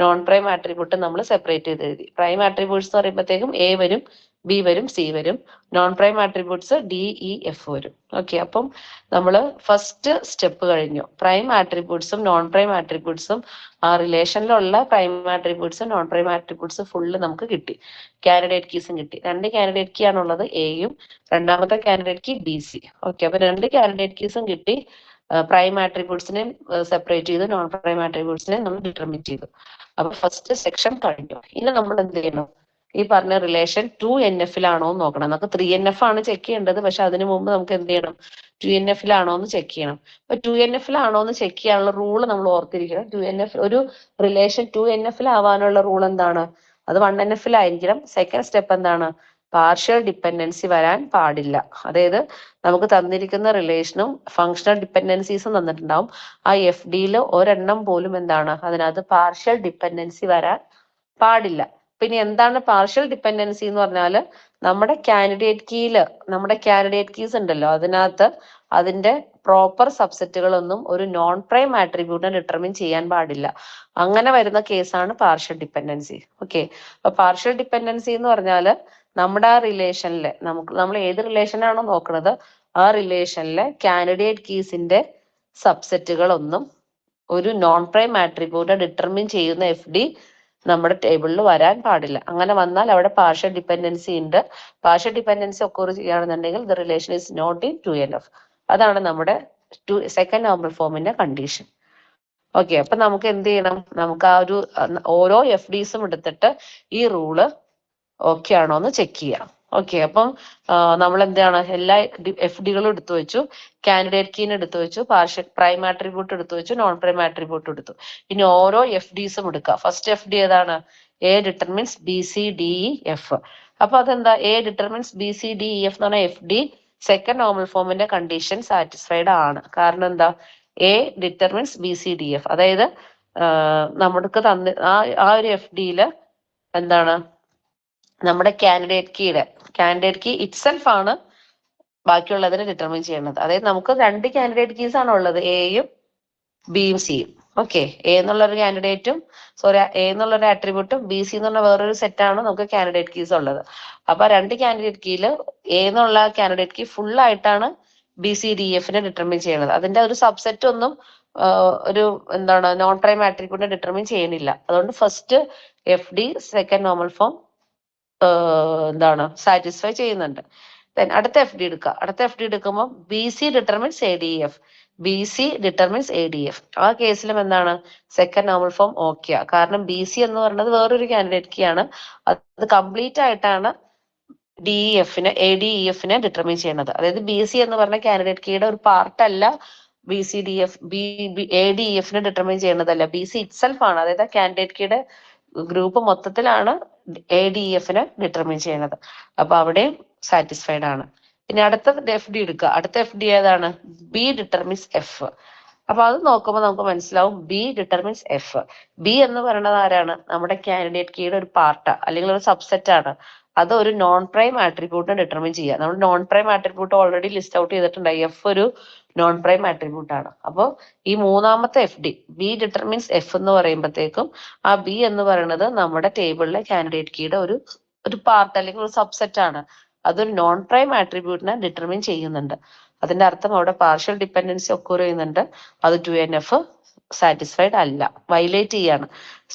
നോൺ പ്രൈം ആട്രിബ്യൂട്ടും നമ്മൾ സെപ്പറേറ്റ് ചെയ്ത് എഴുതി. പ്രൈം ആട്രിബ്യൂട്ട്സ് എന്ന് പറയുമ്പോഴത്തേക്കും എ വരും, ബി വരും, സി വരും. Non prime attributes D E F വരും. ഓക്കെ, അപ്പം നമ്മൾ ഫസ്റ്റ് സ്റ്റെപ്പ് കഴിഞ്ഞു. പ്രൈം ആട്രിബ്യൂട്ട്സും നോൺ പ്രൈം ആട്രിബ്യൂട്ട്സും ആ റിലേഷനിലുള്ള പ്രൈം ആട്രിബ്യൂട്ട്സും നോൺ പ്രൈം ആട്രിബ്യൂട്ട്സ് ഫുള്ള് നമുക്ക് കിട്ടി. കാൻഡിഡേറ്റ് കീസും കിട്ടി. 2 കാൻഡിഡേറ്റ് കീ ആണുള്ളത്, എയും രണ്ടാമത്തെ candidate key B C. Okay, അപ്പൊ 2 കാൻഡിഡേറ്റ് കീസും കിട്ടി. പ്രൈം ആട്രിബ്യൂട്ട്സിനെ സെപ്പറേറ്റ് ചെയ്തു, നോൺ പ്രൈം ആട്രിബ്യൂട്ട്സിനെ നമ്മൾ ഡിറ്റർമിൻ ചെയ്തു. അപ്പൊ ഫസ്റ്റ് സെക്ഷൻ കഴിഞ്ഞു. ഇനി നമ്മൾ എന്ത് ചെയ്യണം? ഈ പറഞ്ഞ റിലേഷൻ 2NF-ലാണോ എന്ന് നോക്കണം. നമുക്ക് 3NF ആണ് ചെക്ക് ചെയ്യേണ്ടത്. പക്ഷെ അതിനു മുമ്പ് നമുക്ക് എന്ത് ചെയ്യണം? 2NF-ലാണോ എന്ന് ചെക്ക് ചെയ്യണം. അപ്പൊ 2NF-ലാണോ എന്ന് ചെക്ക് ചെയ്യാനുള്ള റൂള് നമ്മൾ ഓർത്തിരിക്കണം. 2NF ഒരു റിലേഷൻ 2NF-ലാവാനുള്ള റൂൾ എന്താണ്? അത് 1NF-ലായിരിക്കണം. സെക്കൻഡ് സ്റ്റെപ്പ് എന്താണ്? പാർഷ്യൽ ഡിപ്പെൻഡൻസി വരാൻ പാടില്ല. അതായത് നമുക്ക് തന്നിരിക്കുന്ന റിലേഷനും ഫങ്ഷണൽ ഡിപ്പെൻഡൻസീസും തന്നിട്ടുണ്ടാവും. ആ എഫ് ഡിയിൽ ഒരെണ്ണം പോലും എന്താണ്? അതിനകത്ത് പാർഷ്യൽ ഡിപ്പെൻഡൻസി വരാൻ പാടില്ല. പിന്നെ എന്താണ് പാർഷ്യൽ ഡിപ്പെൻഡൻസി എന്ന് പറഞ്ഞാൽ നമ്മുടെ കാൻഡിഡേറ്റ് കീസ് ഉണ്ടല്ലോ, അതിനകത്ത് അതിന്റെ പ്രോപ്പർ സബ്സെറ്റുകളൊന്നും ഒരു നോൺ പ്രൈം ആട്രിബ്യൂട്ടിനെ ഡിറ്റർമിൻ ചെയ്യാൻ പാടില്ല. അങ്ങനെ വരുന്ന കേസാണ് പാർഷ്യൽ ഡിപ്പെൻഡൻസി. ഓക്കെ, അപ്പൊ പാർഷ്യൽ ഡിപ്പെൻഡൻസി എന്ന് പറഞ്ഞാൽ നമ്മുടെ ആ റിലേഷനിലെ നമ്മൾ ഏത് റിലേഷനാണോ നോക്കുന്നത് ആ റിലേഷനിലെ കാൻഡിഡേറ്റ് കീസിന്റെ സബ്സെറ്റുകളൊന്നും ഒരു നോൺ പ്രൈം ആട്രിബ്യൂട്ട് ഡിറ്റർമിൻ ചെയ്യുന്ന എഫ് ഡി നമ്മുടെ ടേബിളിൽ വരാൻ പാടില്ല. അങ്ങനെ വന്നാൽ അവിടെ പാർഷ്യൽ ഡിപ്പെൻഡൻസി ഉണ്ട്. പാർഷ്യൽ ഡിപ്പെൻഡൻസി ഒക്കോർ ചെയ്യുകയാണെന്നുണ്ടെങ്കിൽ the relation is not in 2NF. അതാണ് നമ്മുടെ സെക്കൻഡ് നോർമൽ ഫോമിന്റെ കണ്ടീഷൻ. ഓക്കെ, അപ്പൊ നമുക്ക് എന്ത് ചെയ്യണം, നമുക്ക് ആ ഒരു ഓരോ എഫ് ഡിസും എടുത്തിട്ട് ഈ റൂള് ഓക്കെ ആണോ എന്ന് ചെക്ക് ചെയ്യാം. ഓക്കെ, അപ്പം നമ്മൾ എന്താണ് എല്ലാ എഫ് ഡികളും എടുത്തു വെച്ചു, കാൻഡിഡേറ്റ് കീനെ എടുത്തു വെച്ചു, പാർഷ്യൽ പ്രൈം ആട്രിബ്യൂട്ട് എടുത്തു വെച്ചു, നോൺ പ്രൈം ആട്രിബ്യൂട്ട് എടുത്തു. ഇനി ഓരോ എഫ് ഡിസും എടുക്കുക. ഫസ്റ്റ് എഫ് ഡി ഏതാണ്? A determines B C D E F. അപ്പൊ അതെന്താ? A determines B C D E F എന്ന് പറഞ്ഞാൽ എഫ് ഡി സെക്കൻഡ് നോർമൽ ഫോമിന്റെ കണ്ടീഷൻ സാറ്റിസ്ഫൈഡ് ആണ്. കാരണം എന്താ? A determines B C D F, അതായത് നമുക്ക് ആ ഒരു എഫ് ഡിയില് എന്താണ് നമ്മുടെ കാൻഡിഡേറ്റ് കീ ഇറ്റ്സെൽഫ് ആണ് ബാക്കിയുള്ളതിനെ ഡിറ്റർമിൻ ചെയ്യുന്നത്. അതായത് നമുക്ക് രണ്ട് കാൻഡിഡേറ്റ് കീസ് ആണ് ഉള്ളത്, എയും ബിയും സിയും. ഓക്കെ, എ എന്നുള്ളൊരു കാൻഡിഡേറ്റും എ എന്നുള്ളൊരു ആട്രിബ്യൂട്ടും ബി സി എന്ന് പറഞ്ഞ വേറൊരു സെറ്റാണ് നമുക്ക് കാൻഡിഡേറ്റ് കീസ് ഉള്ളത്. അപ്പൊ രണ്ട് കാൻഡിഡേറ്റ് കീയില് എ എന്നുള്ള കാൻഡിഡേറ്റ് കീ ഫുൾ ആയിട്ടാണ് ബി സി ഡി എഫിനെ ഡിറ്റർമിൻ ചെയ്യുന്നത്. അതിന്റെ ഒരു സബ്സെറ്റ് ഒന്നും ഒരു എന്താണ് നോൺ പ്രൈം ആട്രിബ്യൂട്ടിനെ ഡിറ്റർമിൻ ചെയ്യണില്ല. അതുകൊണ്ട് first F D second normal form എന്താണ് സാറ്റിസ്ഫൈ ചെയ്യുന്നുണ്ട്. ദെൻ അടുത്ത എഫ് ഡി എടുക്കുക. അടുത്ത എഫ് ഡി എടുക്കുമ്പോൾ B C determines A D F, B C determines A D F. ആ കേസിലും എന്താണ് സെക്കൻഡ് നോർമൽ ഫോം ഓക്കെയാ. കാരണം ബി സി എന്ന് പറയുന്നത് വേറൊരു കാൻഡിഡേറ്റ് കീ ആണ്. അത് കംപ്ലീറ്റ് ആയിട്ടാണ് ഡി ഇ എഫിനെ എ ഡി ഇ എഫിനെ ഡിറ്റർമിൻ ചെയ്യുന്നത്. അതായത് ബി സി എന്ന് പറഞ്ഞ കാൻഡിഡേറ്റ് കീയുടെ ഒരു പാർട്ടല്ല B C D F, A D E എഫിനെ ഡിറ്റർമിൻ ചെയ്യുന്നതല്ല, ബി സി ഇറ്റ്സെൽഫ് ആണ്. അതായത് കാൻഡിഡേറ്റ് കീയുടെ ഗ്രൂപ്പ് മൊത്തത്തിലാണ് എ ഡി എഫിനെ ഡിറ്റർമിൻ ചെയ്യുന്നത്. അപ്പൊ അവിടെ സാറ്റിസ്ഫൈഡ് ആണ്. പിന്നെ അടുത്ത എഫ് ഡി എടുക്കുക. അടുത്ത എഫ് ഡി ഏതാണ്? B determines F. അപ്പൊ അത് നോക്കുമ്പോൾ നമുക്ക് മനസ്സിലാവും ബി ഡിറ്റർമിൻസ് എഫ്. ബി എന്ന് പറയുന്നത് ആരാണ്? നമ്മുടെ കാൻഡിഡേറ്റ് കീയുടെ ഒരു പാർട്ടാ അല്ലെങ്കിൽ ഒരു സബ്സെറ്റ് ആണ്. അത് ഒരു നോൺ പ്രൈം ആട്രിബ്യൂട്ടിനെ ഡിറ്റർമിൻ ചെയ്യുക. നമ്മൾ non prime attribute already list out ചെയ്തിട്ടുണ്ട്. എഫ് ഒരു നോൺ പ്രൈം ആട്രിബ്യൂട്ട് ആണ്. അപ്പോൾ ഈ മൂന്നാമത്തെ F D B determines F എന്ന് പറയുമ്പോഴത്തേക്കും ആ ബി എന്ന് പറയുന്നത് നമ്മുടെ ടേബിളിലെ കാൻഡിഡേറ്റ് കീയുടെ ഒരു പാർട്ട് അല്ലെങ്കിൽ ഒരു സബ്സെറ്റ് ആണ്. അതൊരു നോൺ പ്രൈം ആട്രിബ്യൂട്ടിനെ ഡിറ്റർമിൻ ചെയ്യുന്നുണ്ട്. അതിന്റെ അർത്ഥം അവിടെ പാർഷ്യൽ ഡിപ്പെൻഡൻസി ഒക്കൂർ ചെയ്യുന്നുണ്ട്. അത് 2NF സാറ്റിസ്ഫൈഡ് അല്ല, വയലേറ്റ് ചെയ്യാണ്.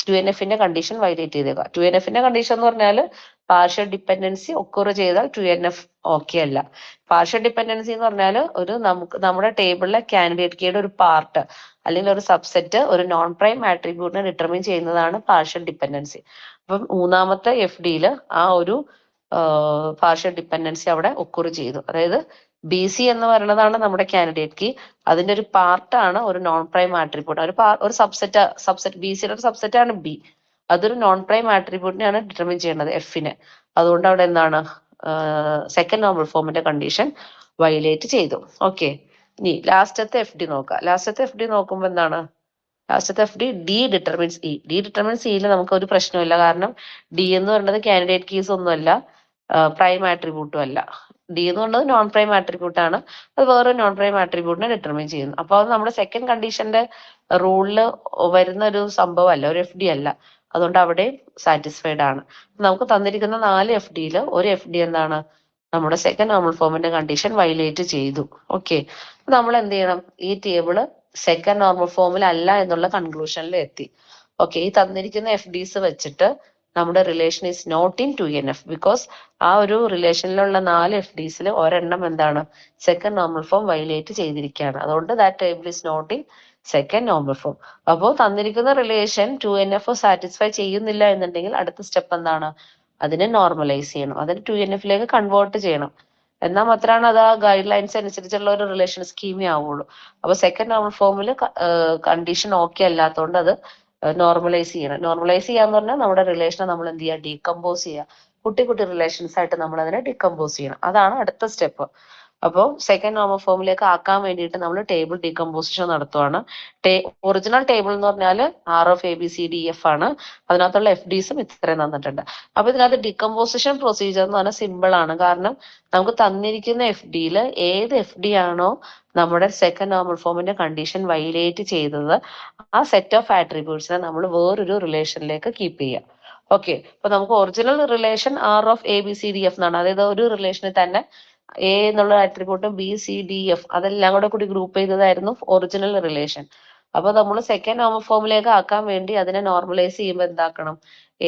2NFന്റെ കണ്ടീഷൻ വയലേറ്റ് ചെയ്തേക്കുക. 2NFന്റെ കണ്ടീഷൻ എന്ന് പറഞ്ഞാൽ പാർഷ്യൽ ഡിപ്പെൻഡൻസി ഒക്കൂർ ചെയ്താൽ 2NF ഓക്കെ അല്ല. പാർഷ്യൽ ഡിപ്പെൻഡൻസി എന്ന് പറഞ്ഞാൽ നമ്മുടെ ടേബിളിലെ കാൻഡിഡേറ്റ് കീയുടെ ഒരു പാർട്ട് അല്ലെങ്കിൽ ഒരു സബ്സെറ്റ് ഒരു നോൺ പ്രൈം ആട്രിബ്യൂട്ടിനെ ഡിറ്റർമിൻ ചെയ്യുന്നതാണ് പാർഷ്യൽ ഡിപ്പെൻഡൻസി. അപ്പം മൂന്നാമത്തെ എഫ് ഡിയില് ആ ഒരു പാർഷ്യൽ ഡിപ്പെൻഡൻസി അവിടെ ഒക്കൂർ ചെയ്തു. അതായത് ബി സി എന്ന് പറയുന്നതാണ് നമ്മുടെ കാൻഡിഡേറ്റ് കീ, അതിന്റെ ഒരു പാർട്ടാണ് ഒരു നോൺ പ്രൈം ആട്രിബ്യൂട്ട്, ഒരു സബ്സെറ്റ് ബി സിയുടെ ഒരു സബ്സെറ്റ് ആണ് ബി. അതൊരു നോൺ പ്രൈം ആട്രിബ്യൂട്ടിനെയാണ് ഡിറ്റർമിൻ ചെയ്യുന്നത് എഫിനെ. അതുകൊണ്ട് അവിടെ എന്താണ് സെക്കൻഡ് നോർമൽ ഫോമിന്റെ കണ്ടീഷൻ വയലേറ്റ് ചെയ്തു. ഓക്കെ, ഇനി ലാസ്റ്റത്തെ എഫ് ഡി നോക്കാം. ലാസ്റ്റത്തെ എഫ് ഡി നോക്കുമ്പോൾ എന്താണ്? ലാസ്റ്റത്തെ F D D determines E. D determines ഇയിൽ നമുക്ക് ഒരു പ്രശ്നമില്ല. കാരണം ഡി എന്ന് പറയുന്നത് കാൻഡിഡേറ്റ് കീസ് ഒന്നുമല്ല, പ്രൈം ആട്രിബ്യൂട്ടും അല്ല. ഡി എന്ന് പറയുന്നത് നോൺ പ്രൈം ആട്രിബ്യൂട്ട് ആണ്. അത് വേറെ നോൺ പ്രൈം ആട്രിബ്യൂട്ടിനെ ഡിറ്റർമിൻ ചെയ്യുന്നു. അപ്പൊ അത് നമ്മുടെ സെക്കൻഡ് കണ്ടീഷന്റെ റൂളിൽ വരുന്ന ഒരു സംഭവമല്ല, ഒരു എഫ് ഡി അല്ല. അതുകൊണ്ട് അവിടെ സാറ്റിസ്ഫൈഡ് ആണ്. നമുക്ക് തന്നിരിക്കുന്ന 4 എഫ് ഡിയിൽ ഒരു എഫ് ഡി എന്താണ്? നമ്മുടെ സെക്കൻഡ് നോർമൽ ഫോമിന്റെ കണ്ടീഷൻ വയലേറ്റ് ചെയ്തു. ഓക്കെ, നമ്മൾ എന്ത് ചെയ്യണം? ഈ ടേബിള് സെക്കൻഡ് നോർമൽ ഫോമിൽ അല്ല എന്നുള്ള കൺക്ലൂഷനിൽ എത്തി. ഓക്കെ, ഈ തന്നിരിക്കുന്ന എഫ് ഡിസ് വെച്ചിട്ട് നമ്മുടെ relation is not in 2NF. Because ആ ഒരു റിലേഷനിലുള്ള 4 എഫ് ഡിസിൽ ഒരെണ്ണം എന്താണ്? സെക്കൻഡ് നോർമൽ ഫോം വയലേറ്റ് ചെയ്തിരിക്കുകയാണ്. അതുകൊണ്ട് that table is not in second normal form. അപ്പോൾ തന്നിരിക്കുന്ന റിലേഷൻ 2NF സാറ്റിസ്ഫൈ ചെയ്യുന്നില്ല എന്നുണ്ടെങ്കിൽ അടുത്ത സ്റ്റെപ്പ് എന്താണ്? അതിനെ നോർമലൈസ് ചെയ്യണം, അതിന് 2NFലേക്ക് കൺവേർട്ട് ചെയ്യണം. എന്നാൽ മാത്രമാണ് അത് ആ ഗൈഡ് ലൈൻസ് അനുസരിച്ചുള്ള ഒരു റിലേഷൻ സ്കീമേ ആവുള്ളൂ. അപ്പൊ സെക്കൻഡ് നോർമൽ ഫോമിൽ കണ്ടീഷൻ ഓക്കെ അല്ലാത്തതുകൊണ്ട് അത് നോർമലൈസ് ചെയ്യണം. നോർമലൈസ് ചെയ്യാന്ന് പറഞ്ഞാൽ നമ്മുടെ റിലേഷനെ നമ്മൾ എന്ത് ചെയ്യുക? ഡീകമ്പോസ് ചെയ്യുക. കുട്ടി റിലേഷൻസ് ആയിട്ട് നമ്മൾ അതിനെ ഡീകമ്പോസ് ചെയ്യണം. അതാണ് അടുത്ത സ്റ്റെപ്പ്. അപ്പോൾ സെക്കൻഡ് നോർമൽ ഫോമിലേക്ക് ആക്കാൻ വേണ്ടിയിട്ട് നമ്മൾ ടേബിൾ ഡീകമ്പോസിഷൻ നടത്തുവാണ്. ഒറിജിനൽ ടേബിൾ എന്ന് പറഞ്ഞാൽ ROF ABCDEF ആണ്. അതിനകത്തുള്ള FDസും ഇത്രയും തന്നിട്ടുണ്ട്. അപ്പൊ ഇതിനകത്ത് ഡീകമ്പോസിഷൻ പ്രൊസീജിയർ എന്ന് പറഞ്ഞാൽ സിമ്പിൾ ആണ്. കാരണം നമുക്ക് തന്നിരിക്കുന്ന FDയിൽ ഏത് FD ആണോ നമ്മുടെ സെക്കൻഡ് നോർമൽ ഫോമിന്റെ കണ്ടീഷൻ വയലേറ്റ് ചെയ്തത്, ആ സെറ്റ് ഓഫ് ആട്രിബ്യൂട്ട്സിനെ നമ്മൾ വേറൊരു റിലേഷനിലേക്ക് കീപ്പ് ചെയ്യുക. ഓക്കെ, അപ്പൊ നമുക്ക് ഒറിജിനൽ റിലേഷൻ ROF ABCDF എന്നാണ്. അതായത് ഒരു റിലേഷനിൽ തന്നെ A എന്നുള്ള ആട്രിബ്യൂട്ടും BCDF അതെല്ലാം കൂടി ഗ്രൂപ്പ് ചെയ്തതായിരുന്നു ഒറിജിനൽ റിലേഷൻ. അപ്പൊ നമ്മൾ സെക്കൻഡ് നോർമൽ ഫോമിലേക്ക് ആക്കാൻ വേണ്ടി അതിനെ നോർമലൈസ് ചെയ്യുമ്പോൾ എന്താക്കണം,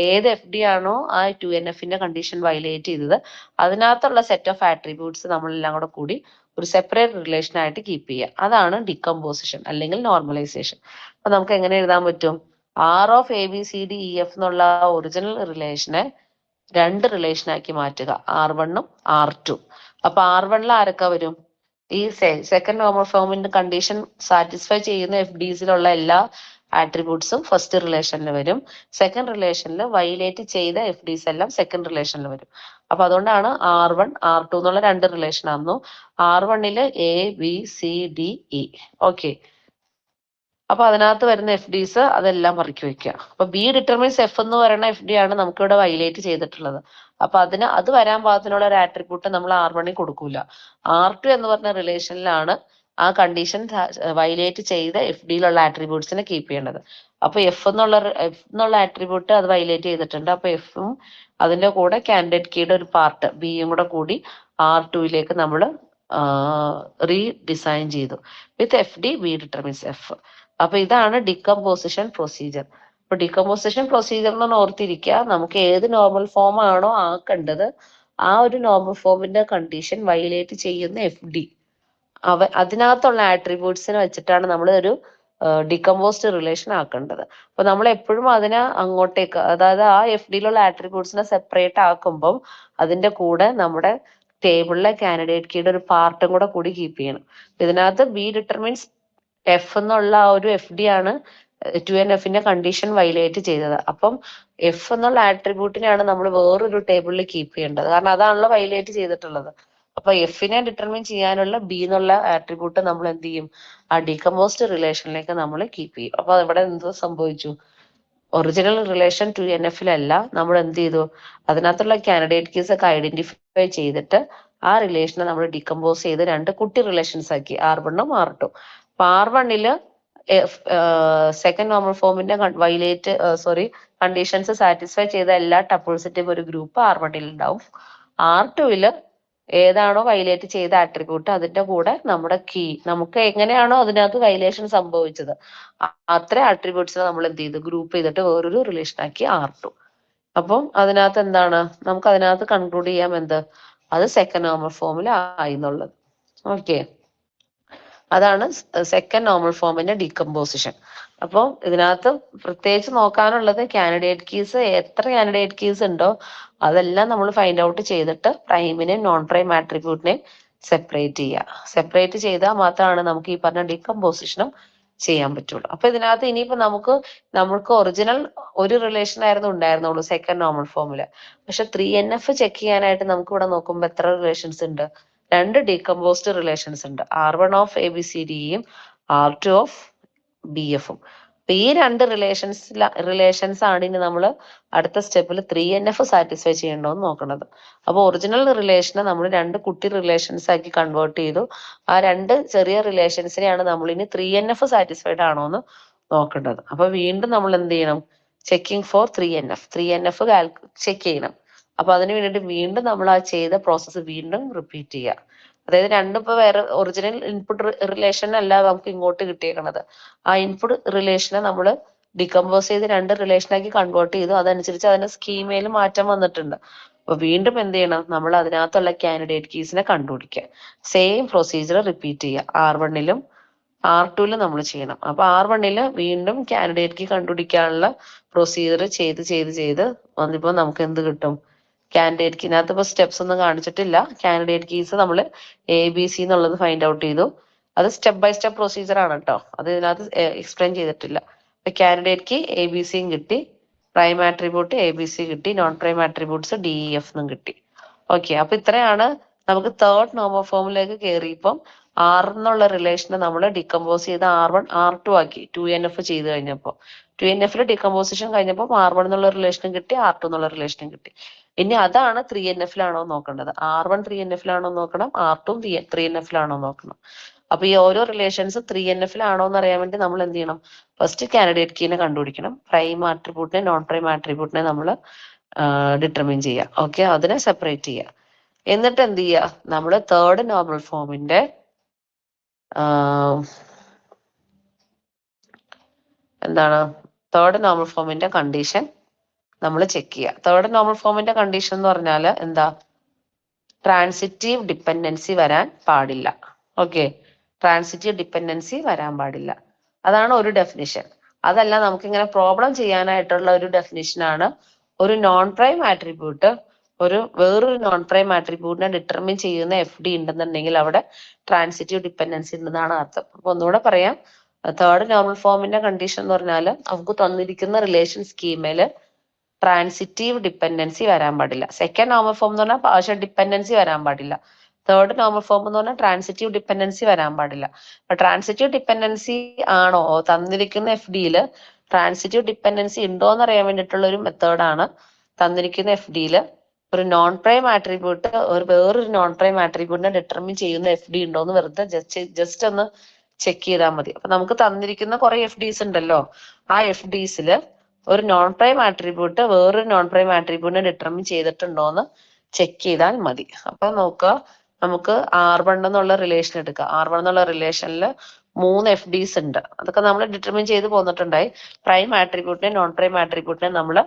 ഏത് FD ആണോ ആ 2NFന്റെ കണ്ടീഷൻ വയലേറ്റ് ചെയ്തത്, അതിനകത്തുള്ള സെറ്റ് ഓഫ് ആട്രിബ്യൂട്ട്സ് നമ്മളെല്ലാം കൂടി ഒരു സെപ്പറേറ്റ് റിലേഷൻ ആയിട്ട് കീപ്പ് ചെയ്യുക. അതാണ് ഡികമ്പോസിഷൻ അല്ലെങ്കിൽ നോർമലൈസേഷൻ. അപ്പൊ നമുക്ക് എങ്ങനെ എഴുതാൻ പറ്റും, ROF ABCDEF എന്നുള്ള ഒറിജിനൽ റിലേഷനെ രണ്ട് റിലേഷനാക്കി മാറ്റുക, R1ഉം R2. അപ്പൊ R1ൽ ആരൊക്കെ വരും, ഈ സെക്കൻഡ് നോർമൽ ഫോമിന്റെ കണ്ടീഷൻ സാറ്റിസ്ഫൈ ചെയ്യുന്ന FDസിലുള്ള എല്ലാ ആട്രിബ്യൂട്ട്സും ഫസ്റ്റ് റിലേഷനിൽ വരും. സെക്കൻഡ് റിലേഷനിൽ വയലേറ്റ് ചെയ്ത FDs എല്ലാം സെക്കൻഡ് റിലേഷനിൽ വരും. അപ്പൊ അതുകൊണ്ടാണ് R1 R2 എന്നുള്ള രണ്ട് റിലേഷൻ ആയിരുന്നു. R1ല് ABCDE. ഓക്കെ, അപ്പൊ അതിനകത്ത് വരുന്ന FDs അതെല്ലാം പറക്കി വെക്കുക. അപ്പൊ B ഡിറ്റർമിൻസ് F എന്ന് പറയുന്ന FD ആണ് നമുക്ക് ഇവിടെ വയലേറ്റ് ചെയ്തിട്ടുള്ളത്. അപ്പൊ അത് വരാൻ പാകത്തിനുള്ള ഒരു ആട്രിബ്യൂട്ട് നമ്മൾ R1ൽ കൊടുക്കൂല. R2 എന്ന് പറഞ്ഞ റിലേഷനിലാണ് ആ കണ്ടീഷൻ വയലേറ്റ് ചെയ്ത FDയിലുള്ള ആട്രിബ്യൂട്ട്സിനെ കീപ്പ് ചെയ്യേണ്ടത്. അപ്പൊ F എന്നുള്ള ആട്രിബ്യൂട്ട് അത് വയലേറ്റ് ചെയ്തിട്ടുണ്ട്. അപ്പൊ Fഉം അതിന്റെ കൂടെ കാൻഡിഡേറ്റ് കീയുടെ ഒരു പാർട്ട് Bയും കൂടി R2ലേക്ക് നമ്മൾ റീഡിസൈൻ ചെയ്തു വിത്ത് FD B ഡിറ്റർമിൻസ് F. അപ്പൊ ഇതാണ് ഡികമ്പോസിഷൻ പ്രൊസീജിയർ. അപ്പൊ ഡികമ്പോസിഷൻ പ്രൊസീജിയർ എന്ന് ഓർത്തിരിക്കുക, നമുക്ക് ഏത് നോർമൽ ഫോം ആണോ ആക്കേണ്ടത് ആ ഒരു നോർമൽ ഫോമിന്റെ കണ്ടീഷൻ വയലേറ്റ് ചെയ്യുന്ന FD അതിനകത്തുള്ള ആട്രിബ്യൂട്ട്സിനെ വെച്ചിട്ടാണ് നമ്മൾ ഒരു ഡികമ്പോസ്ഡ് റിലേഷൻ ആക്കേണ്ടത്. അപ്പൊ നമ്മൾ എപ്പോഴും അതിനെ അങ്ങോട്ടേക്ക്, അതായത് ആ FDയിലുള്ള ആട്രിബ്യൂട്ട്സിനെ സെപ്പറേറ്റ് ആക്കുമ്പോൾ അതിന്റെ കൂടെ നമ്മുടെ ടേബിളിലെ കാൻഡിഡേറ്റ് കീയുടെ ഒരു പാർട്ടും കൂടി കീപ്പ് ചെയ്യണം. ഇതിനകത്ത് B ഡിറ്റർമിൻസ് F എന്നുള്ള ആ ഒരു FD ആണ് 2NFന്റെ കണ്ടീഷൻ വയലേറ്റ് ചെയ്തത്. അപ്പം F എന്നുള്ള ആട്രിബ്യൂട്ടിനെയാണ് നമ്മൾ വേറൊരു ടേബിളിൽ കീപ്പ് ചെയ്യേണ്ടത്, കാരണം അതാണല്ലോ വയലേറ്റ് ചെയ്തിട്ടുള്ളത്. അപ്പൊ Fനെ ഡിറ്റർമിൻ ചെയ്യാനുള്ള B എന്നുള്ള ആട്രിബ്യൂട്ട് നമ്മൾ എന്ത് ചെയ്യും, ആ ഡികമ്പോസ്ഡ് റിലേഷനിലേക്ക് നമ്മൾ കീപ്പ് ചെയ്യും. അപ്പൊ ഇവിടെ എന്ത് സംഭവിച്ചു, ഒറിജിനൽ റിലേഷൻ 2NFലല്ല, നമ്മൾ എന്ത് ചെയ്തു, അതിനകത്തുള്ള കാൻഡിഡേറ്റ് കീസ് ഒക്കെ ഐഡന്റിഫൈ ചെയ്തിട്ട് ആ റിലേഷനെ നമ്മൾ ഡികമ്പോസ് ചെയ്ത് രണ്ട് കുട്ടി റിലേഷൻസ് ആക്കി, R1ഉം R2. അപ്പൊ R1ല് സെക്കൻഡ് നോർമൽ ഫോമിന്റെ കണ്ടീഷൻസ് സാറ്റിസ്ഫൈ ചെയ്ത എല്ലാ ടപ്പിൾസിന്റെയും ഒരു ഗ്രൂപ്പ് R1ൽ ഉണ്ടാവും. R2ല് ഏതാണോ വയലേറ്റ് ചെയ്ത ആട്രിബ്യൂട്ട് അതിന്റെ കൂടെ നമ്മുടെ കീ, നമുക്ക് എങ്ങനെയാണോ അതിനകത്ത് വയലേഷൻ സംഭവിച്ചത് അത്ര ആട്രിബ്യൂട്ട്സിനെ നമ്മൾ എന്ത് ചെയ്തു, ഗ്രൂപ്പ് ചെയ്തിട്ട് വേറൊരു റിലേഷൻ ആക്കി R2. അപ്പം അതിനകത്ത് എന്താണ്, നമുക്ക് അതിനകത്ത് കൺക്ലൂഡ് ചെയ്യാം എന്ത്, അത് സെക്കൻഡ് നോർമൽ ഫോമിൽ ആയി എന്നുള്ളത്. ഓക്കെ, അതാണ് സെക്കൻഡ് നോർമൽ ഫോമിന്റെ ഡീകമ്പോസിഷൻ. അപ്പോൾ ഇതിനകത്ത് പ്രത്യേകിച്ച് നോക്കാനുള്ളത് കാൻഡിഡേറ്റ് കീസ്, എത്ര കാൻഡിഡേറ്റ് കീസ് ഉണ്ടോ അതെല്ലാം നമ്മൾ ഫൈൻഡ് ഔട്ട് ചെയ്തിട്ട് പ്രൈമിനെയും നോൺ പ്രൈം ആട്രിബ്യൂട്ടിനെയും സെപ്പറേറ്റ് ചെയ്യുക. സെപ്പറേറ്റ് ചെയ്താൽ മാത്രമാണ് നമുക്ക് ഈ പറഞ്ഞ ഡീകമ്പോസിഷനും ചെയ്യാൻ പറ്റുള്ളൂ. അപ്പൊ ഇതിനകത്ത് ഇനിയിപ്പോ നമുക്ക് ഒറിജിനൽ ഒരു റിലേഷൻ ആയിരുന്നു ഉണ്ടായിരുന്നുള്ളൂ സെക്കൻഡ് നോർമൽ ഫോമില്. പക്ഷെ 3NF ചെക്ക് ചെയ്യാനായിട്ട് നമുക്ക് ഇവിടെ നോക്കുമ്പോൾ എത്ര റിലേഷൻസ് ഉണ്ട്, രണ്ട് ഡീകമ്പോസ്ഡ് റിലേഷൻസ് ഉണ്ട്, R1 ഓഫ് ABCDയും R2 ഓഫ് BFഉം. അപ്പൊ ഈ രണ്ട് റിലേഷൻസ് ആണ് ഇനി നമ്മൾ അടുത്ത സ്റ്റെപ്പിൽ 3NF സാറ്റിസ്ഫൈ ചെയ്യണ്ടോന്ന് നോക്കുന്നത്. അപ്പൊ ഒറിജിനൽ റിലേഷനെ നമ്മൾ രണ്ട് കുട്ടി റിലേഷൻസ് ആക്കി കൺവേർട്ട് ചെയ്തു. ആ രണ്ട് ചെറിയ റിലേഷൻസിനെയാണ് നമ്മൾ ഇനി 3NF സാറ്റിസ്ഫൈഡ് ആണോ എന്ന് നോക്കേണ്ടത്. അപ്പൊ വീണ്ടും നമ്മൾ എന്ത് ചെയ്യണം, ചെക്കിംഗ് ഫോർ 3NF ചെക്ക് ചെയ്യണം. അപ്പൊ അതിന് വേണ്ടിയിട്ട് വീണ്ടും നമ്മൾ ആ ചെയ്ത പ്രോസസ്സ് വീണ്ടും റിപ്പീറ്റ് ചെയ്യുക. അതായത് രണ്ടും ഇപ്പൊ വേറെ ഒറിജിനൽ ഇൻപുട്ട് റിലേഷൻ അല്ല നമുക്ക് ഇങ്ങോട്ട് കിട്ടിയേക്കണത്, ആ ഇൻപുട്ട് റിലേഷനെ നമ്മൾ ഡികമ്പോസ് ചെയ്ത് രണ്ട് റിലേഷനാക്കി കൺവേർട്ട് ചെയ്തു. അതനുസരിച്ച് അതിന്റെ സ്കീമയിൽ മാറ്റം വന്നിട്ടുണ്ട്. അപ്പൊ വീണ്ടും എന്ത് ചെയ്യണം, നമ്മൾ അതിനകത്തുള്ള കാൻഡിഡേറ്റ് കീസിനെ കണ്ടുപിടിക്കുക. സെയിം പ്രൊസീജിയർ റിപ്പീറ്റ് ചെയ്യുക, R1ലും R2ലും നമ്മൾ ചെയ്യണം. അപ്പൊ R1ല് വീണ്ടും കാൻഡിഡേറ്റ് കീ കണ്ടുപിടിക്കാനുള്ള പ്രൊസീജിയർ ചെയ്ത് വന്നിപ്പോ നമുക്ക് എന്ത് കിട്ടും, കാൻഡിഡേറ്റ് കീനകത്ത് ഇപ്പൊ സ്റ്റെപ്സ് ഒന്നും കാണിച്ചിട്ടില്ല. കാൻഡിഡേറ്റ് കീസ് നമ്മൾ ABC എന്നുള്ളത് ഫൈൻഡ് ഔട്ട് ചെയ്തു. അത് സ്റ്റെപ്പ് ബൈ സ്റ്റെപ്പ് പ്രൊസീജിയർ ആണ് കേട്ടോ, അത് ഇതിനകത്ത് എക്സ്പ്ലെയിൻ ചെയ്തിട്ടില്ല. അപ്പൊ കാൻഡിഡേറ്റ് കീ ABCയും കിട്ടി, പ്രൈം ആട്രിബ്യൂട്ട് ABC കിട്ടി, നോൺ പ്രൈം ആട്രിബ്യൂട്ട്സ് DEF എന്നും കിട്ടി. ഓക്കെ, അപ്പൊ ഇത്രയാണ് നമുക്ക് തേർഡ് നോർമൽ ഫോമിലേക്ക് കയറിയപ്പം ആർ എന്നുള്ള റിലേഷനെ നമ്മൾ ഡിക്കമ്പോസ് ചെയ്ത് R1 R2 ആക്കി 2NF ചെയ്ത് കഴിഞ്ഞപ്പോൾ 2NF ഡിക്കമ്പോസിഷൻ കഴിഞ്ഞപ്പോൾ R1 എന്നുള്ള റിലേഷനും കിട്ടി R2 എന്നുള്ള റിലേഷനും കിട്ടി. ഇനി അതാണ് 3NF നോക്കേണ്ടത്. R1 3NF നോക്കണം, R2 3NF നോക്കണം. അപ്പൊ ഈ ഓരോ റിലേഷൻസ് 3NF എന്ന് അറിയാൻ വേണ്ടി നമ്മൾ എന്ത് ചെയ്യണം? ഫസ്റ്റ് കാൻഡിഡേറ്റ് കീനെ കണ്ടുപിടിക്കണം. പ്രൈം ആട്രിബ്യൂട്ടിനെ നോൺ പ്രൈം ആട്രിബ്യൂട്ടിനെ നമ്മൾ ഡിറ്റർമിൻ ചെയ്യുക. ഓക്കെ, അതിനെ സെപ്പറേറ്റ് ചെയ്യുക. എന്നിട്ട് എന്ത് ചെയ്യുക? നമ്മൾ തേർഡ് നോർമൽ ഫോമിന്റെ തേർഡ് നോർമൽ ഫോമിന്റെ കണ്ടീഷൻ നമ്മൾ ചെക്ക് ചെയ്യുക. തേർഡ് നോർമൽ ഫോമിന്റെ കണ്ടീഷൻ എന്ന് പറഞ്ഞാൽ എന്താ? ട്രാൻസിറ്റീവ് ഡിപ്പെൻഡൻസി വരാൻ പാടില്ല. ഓക്കെ, ട്രാൻസിറ്റീവ് ഡിപ്പെൻഡൻസി വരാൻ പാടില്ല. അതാണ് ഒരു ഡെഫിനിഷൻ. അതല്ല, നമുക്കിങ്ങനെ പ്രോബ്ലം ചെയ്യാനായിട്ടുള്ള ഒരു ഡെഫിനിഷനാണ് ഒരു നോൺ പ്രൈം ആട്രിബ്യൂട്ട് വേറൊരു നോൺ പ്രൈം ആട്രിബ്യൂട്ടിനെ ഡിറ്റർമിൻ ചെയ്യുന്ന FD ഉണ്ടെന്നുണ്ടെങ്കിൽ അവിടെ ട്രാൻസിറ്റീവ് ഡിപ്പെൻഡൻസി ഉണ്ടെന്നാണ് അർത്ഥം. അപ്പൊ ഒന്നുകൂടെ പറയാം, തേർഡ് നോർമൽ ഫോമിന്റെ കണ്ടീഷൻ എന്ന് പറഞ്ഞാൽ നമുക്ക് തന്നിരിക്കുന്ന റിലേഷൻ സ്കീമില് ട്രാൻസിറ്റീവ് ഡിപ്പെൻഡൻസി വരാൻ പാടില്ല. സെക്കൻഡ് നോർമൽ ഫോം എന്ന് പറഞ്ഞാൽ പാർഷ്യൽ ഡിപ്പെൻഡൻസി വരാൻ പാടില്ല. തേർഡ് നോർമൽ ഫോം എന്ന് പറഞ്ഞാൽ ട്രാൻസിറ്റീവ് ഡിപ്പെൻഡൻസി വരാൻ പാടില്ല. അപ്പൊ ട്രാൻസിറ്റീവ് ഡിപ്പെൻഡൻസി ആണോ തന്നിരിക്കുന്ന FDയിൽ ട്രാൻസിറ്റീവ് ഡിപ്പെൻഡൻസി ഉണ്ടോ എന്ന് അറിയാൻ വേണ്ടിയിട്ടുള്ള ഒരു മെത്തേഡാണ് തന്നിരിക്കുന്ന FDയിൽ ഒരു നോൺ പ്രൈം ആട്രിബ്യൂട്ട് വേറൊരു നോൺ പ്രൈം ആട്രിബ്യൂട്ടിനെ ഡിറ്റർമിൻ ചെയ്യുന്ന FD ഉണ്ടോ എന്ന് വെറുതെ ജസ്റ്റ് ഒന്ന് ചെക്ക് ചെയ്താൽ മതി. അപ്പൊ നമുക്ക് തന്നിരിക്കുന്ന കുറെ FDs ഉണ്ടല്ലോ, ആ FDsൽ ഒരു നോൺ പ്രൈം ആട്രിബ്യൂട്ട് വേറൊരു നോൺ പ്രൈം ആട്രിബ്യൂട്ടിനെ ഡിറ്റർമിൻ ചെയ്തിട്ടുണ്ടോ എന്ന് ചെക്ക് ചെയ്താൽ മതി. അപ്പൊ നോക്കുക, നമുക്ക് R1 എന്നുള്ള റിലേഷൻ എടുക്കുക. R1 എന്നുള്ള റിലേഷനിൽ 3 FDs ഉണ്ട്. അതൊക്കെ നമ്മൾ ഡിറ്റർമിൻ ചെയ്ത് പോന്നിട്ടുണ്ടായി. പ്രൈം ആട്രിബ്യൂട്ടിനെ നോൺ പ്രൈം ആട്രിബ്യൂട്ടിനെ നമ്മൾ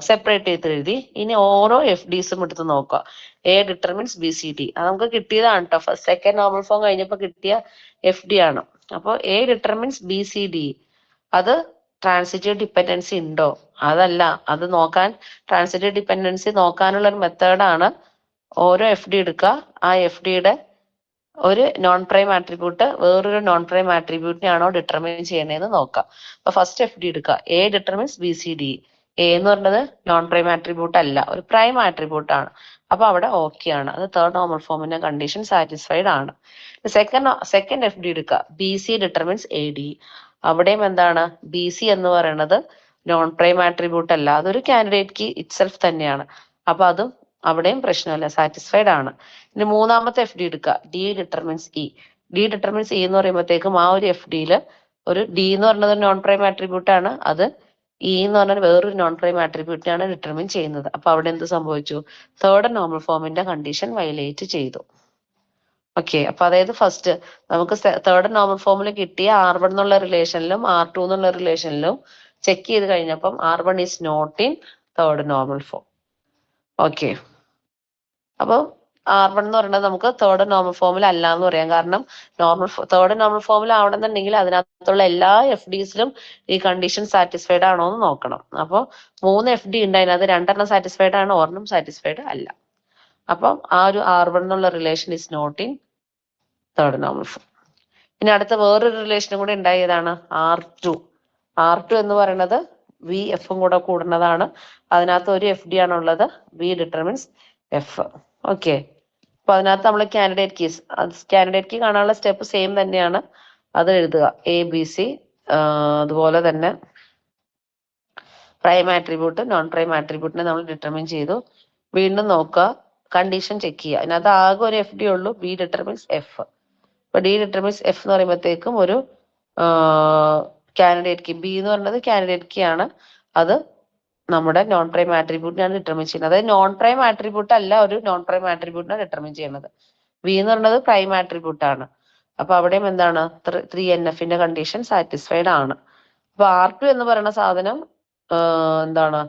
സെപ്പറേറ്റ് ചെയ്ത് എഴുതി. ഇനി ഓരോ FDസും എടുത്ത് നോക്കുക. A ഡിറ്റർമിൻസ് BCD, അത് നമുക്ക് കിട്ടിയതാണ് കേട്ടോ. ഫസ്റ്റ് സെക്കൻഡ് നോർമൽ ഫോം കഴിഞ്ഞപ്പോൾ കിട്ടിയ FD ആണ്. അപ്പോൾ A ഡിറ്റർമിൻസ് BCD, അത് ട്രാൻസിറ്റീവ് ഡിപ്പെൻഡൻസി ഉണ്ടോ? അതല്ല, അത് നോക്കാൻ ട്രാൻസിറ്റീവ് ഡിപ്പെൻഡൻസി നോക്കാനുള്ള ഒരു മെത്തേഡാണ് ഓരോ FD എടുക്കുക, ആ FDയുടെ ഒരു നോൺ പ്രൈം ആട്രിബ്യൂട്ട് വേറൊരു നോൺ പ്രൈം ആട്രിബ്യൂട്ടിനെയാണോ ഡിറ്റർമിൻ ചെയ്യണേന്ന് നോക്കാം. അപ്പൊ ഫസ്റ്റ് FD എടുക്കുക, A ഡിറ്റർമിൻസ് BCD. A എന്ന് പറഞ്ഞത് നോൺ പ്രൈം ആട്രിബ്യൂട്ട് അല്ല, ഒരു പ്രൈം ആട്രിബ്യൂട്ട് ആണ്. അപ്പൊ അവിടെ ഓക്കെ ആണ്, അത് തേർഡ് നോർമൽ ഫോമിന്റെ കണ്ടീഷൻ സാറ്റിസ്ഫൈഡ് ആണ്. സെക്കൻഡ് FD എടുക്കുക, BC ഡിറ്റർമിൻസ് AD. അവിടെയും എന്താണ്? BC എന്ന് പറയുന്നത് നോൺ പ്രൈം ആട്രിബ്യൂട്ട് അല്ല, അതൊരു കാൻഡിഡേറ്റ് കീ ഇറ്റ്സെൽഫ് തന്നെയാണ്. അപ്പൊ അതും അവിടെയും പ്രശ്നമില്ല, സാറ്റിസ്ഫൈഡ് ആണ്. ഇനി മൂന്നാമത്തെ FD എടുക്കുക, D determines E. D determines E എന്ന് പറയുമ്പോഴത്തേക്കും ആ ഒരു FDയിൽ ഒരു D എന്ന് പറയുന്നത് നോൺ പ്രൈം ആട്രിബ്യൂട്ട് ആണ്, അത് E എന്ന് പറഞ്ഞാൽ വേറൊരു നോൺ പ്രൈം ആട്രിബ്യൂട്ടിനാണ് ഡിറ്റർമിൻ ചെയ്യുന്നത്. അപ്പൊ അവിടെ എന്ത് സംഭവിച്ചു? തേർഡ് നോർമൽ ഫോമിന്റെ കണ്ടീഷൻ വയലേറ്റ് ചെയ്തു. ഓക്കെ, അപ്പൊ അതായത് ഫസ്റ്റ് നമുക്ക് തേർഡ് നോർമൽ ഫോമിൽ കിട്ടിയ R1 എന്നുള്ള റിലേഷനിലും R2 എന്നുള്ള റിലേഷനിലും ചെക്ക് ചെയ്ത് കഴിഞ്ഞപ്പം R1 is not in third normal form. Okay, അപ്പൊ R1 എന്ന് പറയുന്നത് നമുക്ക് തേർഡ് നോർമൽ ഫോമിൽ അല്ല എന്ന് പറയാം. കാരണം തേർഡ് നോർമൽ ഫോമിൽ ആവണമെന്നുണ്ടെങ്കിൽ അതിനകത്തുള്ള എല്ലാ FDസിലും ഈ കണ്ടീഷൻ സാറ്റിസ്ഫൈഡ് ആണോ എന്ന് നോക്കണം. അപ്പോൾ 3 FD ഉണ്ട്, അതിനകത്ത് 2 സാറ്റിസ്ഫൈഡ് ആണ്, ഒരെണ്ണം സാറ്റിസ്ഫൈഡ് അല്ല. അപ്പം ആ ഒരു R1 എന്നുള്ള relation is not in third normal form. ഇനി അടുത്ത വേറൊരു റിലേഷനും കൂടെ ഉണ്ടായതാണ് R2 എന്ന് പറയുന്നത് VFും കൂടെ കൂടുന്നതാണ്. അതിനകത്ത് ഒരു FD ആണുള്ളത്, V ഡിറ്റർമിൻസ് F. ഓക്കെ, അപ്പൊ അതിനകത്ത് നമ്മൾ കാൻഡിഡേറ്റ് കീ കാണാനുള്ള സ്റ്റെപ്പ് സെയിം തന്നെയാണ്, അത് എഴുതുക. ABC, അതുപോലെ തന്നെ പ്രൈം ആട്രിബ്യൂട്ട് നോൺ പ്രൈം ആട്രിബ്യൂട്ടിനെ നമ്മൾ ഡിറ്റർമിൻ ചെയ്തു. വീണ്ടും നോക്കുക, കണ്ടീഷൻ ചെക്ക് ചെയ്യുക. അതിനകത്ത് ആകെ ഒരു FD ഉള്ളൂ, B ഡിറ്റർമിൻസ് F. അപ്പൊ D ഡിറ്റർമിൻസ് F എന്ന് പറയുമ്പോഴത്തേക്കും ഒരു കാൻഡിഡേറ്റ് കീ, B എന്ന് പറയുന്നത് കാൻഡിഡേറ്റ് കീ ആണ്, അത് നമ്മുടെ നോൺ പ്രൈം ആട്രിബ്യൂട്ടിനാണ് ഡിറ്റർമിൻ ചെയ്യുന്നത്. അതായത് നോൺ പ്രൈം ആട്രിബ്യൂട്ട് അല്ല, ഒരു നോൺ പ്രൈം ആട്രിബ്യൂട്ടിനാണ് ഡിറ്റർമിൻ ചെയ്യുന്നത്. V എന്ന് പറയുന്നത് പ്രൈം ആട്രിബ്യൂട്ട് ആണ്. അപ്പൊ അവിടെയും എന്താണ്? 3NFന്റെ കണ്ടീഷൻ സാറ്റിസ്ഫൈഡ് ആണ്. അപ്പൊ R2 എന്ന് പറയുന്ന സാധനം എന്താണ്?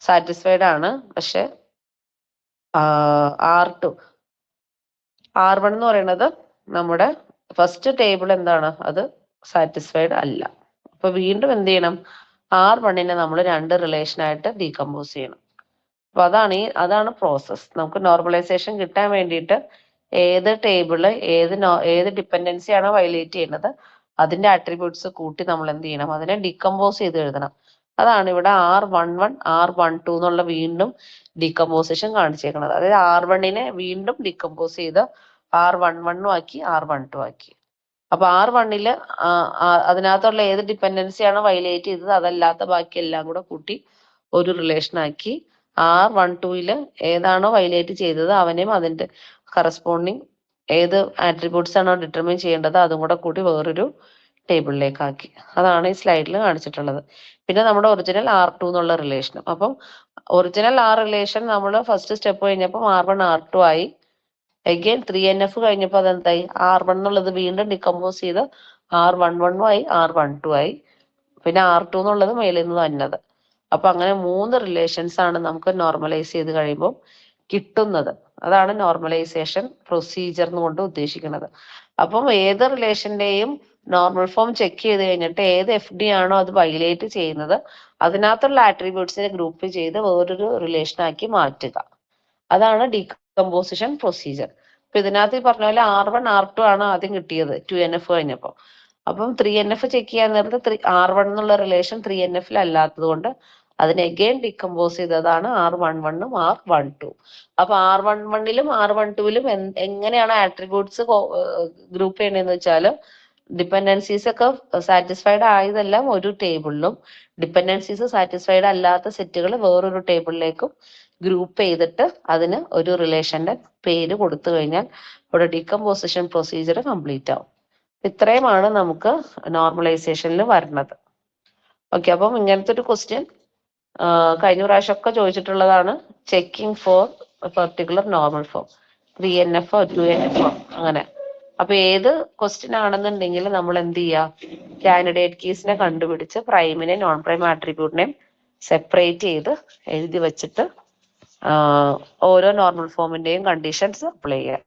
സാറ്റിസ്ഫൈഡ് ആണ്. പക്ഷെ R1 എന്ന് പറയുന്നത് നമ്മുടെ ഫസ്റ്റ് ടേബിൾ എന്താണ്? അത് സാറ്റിസ്ഫൈഡ് അല്ല. അപ്പൊ വീണ്ടും എന്ത് ചെയ്യണം? R1നെ നമ്മൾ 2 റിലേഷൻ ആയിട്ട് ഡീകമ്പോസ് ചെയ്യണം. അപ്പൊ അതാണ് പ്രോസസ്. നമുക്ക് നോർമലൈസേഷൻ കിട്ടാൻ വേണ്ടിയിട്ട് ഏത് ടേബിള് ഏത് ഡിപ്പെൻഡൻസി ആണോ വയലേറ്റ് ചെയ്യുന്നത് അതിന്റെ ആട്രിബ്യൂട്ട്സ് കൂട്ടി നമ്മൾ എന്ത് ചെയ്യണം? അതിനെ ഡീകമ്പോസ് ചെയ്ത് എഴുതണം. അതാണ് ഇവിടെ R11 R12 എന്നുള്ള വീണ്ടും ഡീകമ്പോസിഷൻ കാണിച്ചേക്കുന്നത്. അതായത് R1നെ വീണ്ടും ഡീകമ്പോസ് ചെയ്ത് R11 ആക്കി R12 ആക്കി. അപ്പൊ R1ല് അതിനകത്തുള്ള ഏത് ഡിപ്പെൻഡൻസിയാണോ വയലേറ്റ് ചെയ്തത് അതല്ലാത്ത ബാക്കി എല്ലാം കൂടെ കൂട്ടി ഒരു റിലേഷൻ ആക്കി R12ല് ഏതാണോ വയലേറ്റ് ചെയ്തത് അവനെയും അതിന്റെ കറസ്പോണ്ടിങ് ഏത് ആട്രിബ്യൂട്ട്സ് ആണോ ഡിറ്റർമിൻ ചെയ്യേണ്ടത് അതും കൂടെ കൂട്ടി വേറൊരു ടേബിളിലേക്ക് ആക്കി. അതാണ് ഈ സ്ലൈഡിൽ കാണിച്ചിട്ടുള്ളത്. പിന്നെ നമ്മുടെ ഒറിജിനൽ R2 എന്നുള്ള റിലേഷനും. അപ്പം ഒറിജിനൽ R റിലേഷൻ നമ്മൾ ഫസ്റ്റ് സ്റ്റെപ്പ് കഴിഞ്ഞപ്പോൾ R1 R2 ആയി. അഗെയിൻ 3NF കഴിഞ്ഞപ്പോൾ അതെന്തായി R1 എന്നുള്ളത് വീണ്ടും ഡികമ്പോസ് ചെയ്ത് R11 ആയി R12 ആയി. പിന്നെ R2 എന്നുള്ളത് മേളിൽ നിന്ന് വന്നത്. അപ്പൊ അങ്ങനെ 3 റിലേഷൻസ് ആണ് നമുക്ക് നോർമലൈസ് ചെയ്ത് കഴിയുമ്പോൾ കിട്ടുന്നത്. അതാണ് നോർമലൈസേഷൻ പ്രൊസീജിയർ കൊണ്ട് ഉദ്ദേശിക്കുന്നത്. അപ്പം ഏത് റിലേഷന്റെയും നോർമൽ ഫോം ചെക്ക് ചെയ്ത് കഴിഞ്ഞിട്ട് ഏത് FD ആണോ അത് വയലേറ്റ് ചെയ്യുന്നത് അതിനകത്തുള്ള ആട്രിബ്യൂട്ട്സിനെ ഗ്രൂപ്പ് ചെയ്ത് വേറൊരു റിലേഷൻ ആക്കി മാറ്റുക. അതാണ് ഡീകമ്പോസിഷൻ പ്രൊസീജിയർ. അപ്പൊ ഇതിനകത്ത് ഈ പറഞ്ഞ പോലെ R1 R2 ആണ് ആദ്യം കിട്ടിയത് 2NF കഴിഞ്ഞപ്പോൾ. അപ്പം 3NF ചെക്ക് ചെയ്യാൻ നേരത്ത് R1 എന്നുള്ള റിലേഷൻ 3NF അല്ലാത്തത് കൊണ്ട് അതിനെ അഗെയിൻ ഡീകമ്പോസ് ചെയ്തതാണ് R11ഉം R12. അപ്പൊ R11ലും R12ലും എങ്ങനെയാണ് ആട്രിബ്യൂട്ട്സ് ഗ്രൂപ്പ് ചെയ്യണമെന്ന് വെച്ചാൽ ഡിപ്പെൻഡൻസീസ് ഒക്കെ സാറ്റിസ്ഫൈഡ് ആയതെല്ലാം ഒരു ടേബിളിലും ഡിപ്പെൻഡൻസീസ് സാറ്റിസ്ഫൈഡ് അല്ലാത്ത സെറ്റുകൾ വേറൊരു ടേബിളിലേക്കും ഗ്രൂപ്പ് ചെയ്തിട്ട് അതിന് ഒരു റിലേഷന്റെ പേര് കൊടുത്തു കഴിഞ്ഞാൽ ഇവിടെ ഡീകമ്പോസിഷൻ പ്രൊസീജിയർ കംപ്ലീറ്റ് ആവും. ഇത്രയുമാണ് നമുക്ക് നോർമലൈസേഷനിൽ വരുന്നത്. ഓക്കെ, അപ്പം ഇങ്ങനത്തെ ഒരു ക്വസ്റ്റ്യൻ കഴിഞ്ഞ പ്രാവശ്യമൊക്കെ ചോദിച്ചിട്ടുള്ളതാണ്. Checking for particular normal form 3NF 2NF അങ്ങനെ. അപ്പൊ ഏത് ക്വസ്റ്റ്യൻ ആണെന്നുണ്ടെങ്കിൽ നമ്മൾ എന്ത് ചെയ്യുക, കാൻഡിഡേറ്റ് കീസിനെ കണ്ടുപിടിച്ച് പ്രൈമിനെ നോൺ പ്രൈം ആട്രിബ്യൂട്ടിനെയും സെപ്പറേറ്റ് ചെയ്ത് എഴുതി വെച്ചിട്ട് ഓരോ നോർമൽ ഫോമിന്റെയും കണ്ടീഷൻസ് അപ്ലൈ ചെയ്യുക.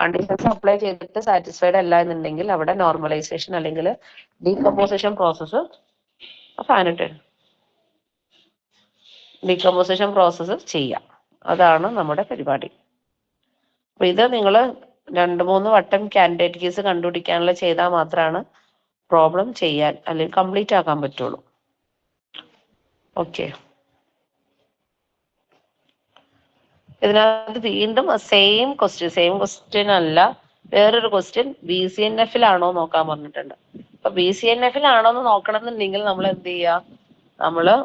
കണ്ടീഷൻസ് അപ്ലൈ ചെയ്തിട്ട് സാറ്റിസ്ഫൈഡ് അല്ല എന്നുണ്ടെങ്കിൽ അവിടെ നോർമലൈസേഷൻ അല്ലെങ്കിൽ ഡീകമ്പോസിഷൻ പ്രോസസ്സ് ചെയ്യാം. അതാണ് നമ്മുടെ പരിപാടി. അപ്പൊ ഇത് നിങ്ങൾ 2-3 വട്ടം കാൻഡിഡേറ്റ് കേസ് കണ്ടുപിടിക്കാനുള്ള ചെയ്താൽ മാത്രമാണ് പ്രോബ്ലം ചെയ്യാൻ അല്ലെങ്കിൽ കംപ്ലീറ്റ് ആക്കാൻ പറ്റുള്ളൂ. ഓക്കെ, ഇതിനകത്ത് വീണ്ടും സെയിം ക്വസ്റ്റ്യൻ അല്ല, വേറൊരു ക്വസ്റ്റ്യൻ BCNF-ലാണോ നോക്കാൻ പറഞ്ഞിട്ടുണ്ട്. അപ്പൊ BCNF-ലാണോ എന്ന് നോക്കണം എന്നുണ്ടെങ്കിൽ നമ്മൾ എന്ത് ചെയ്യുക, നമ്മള്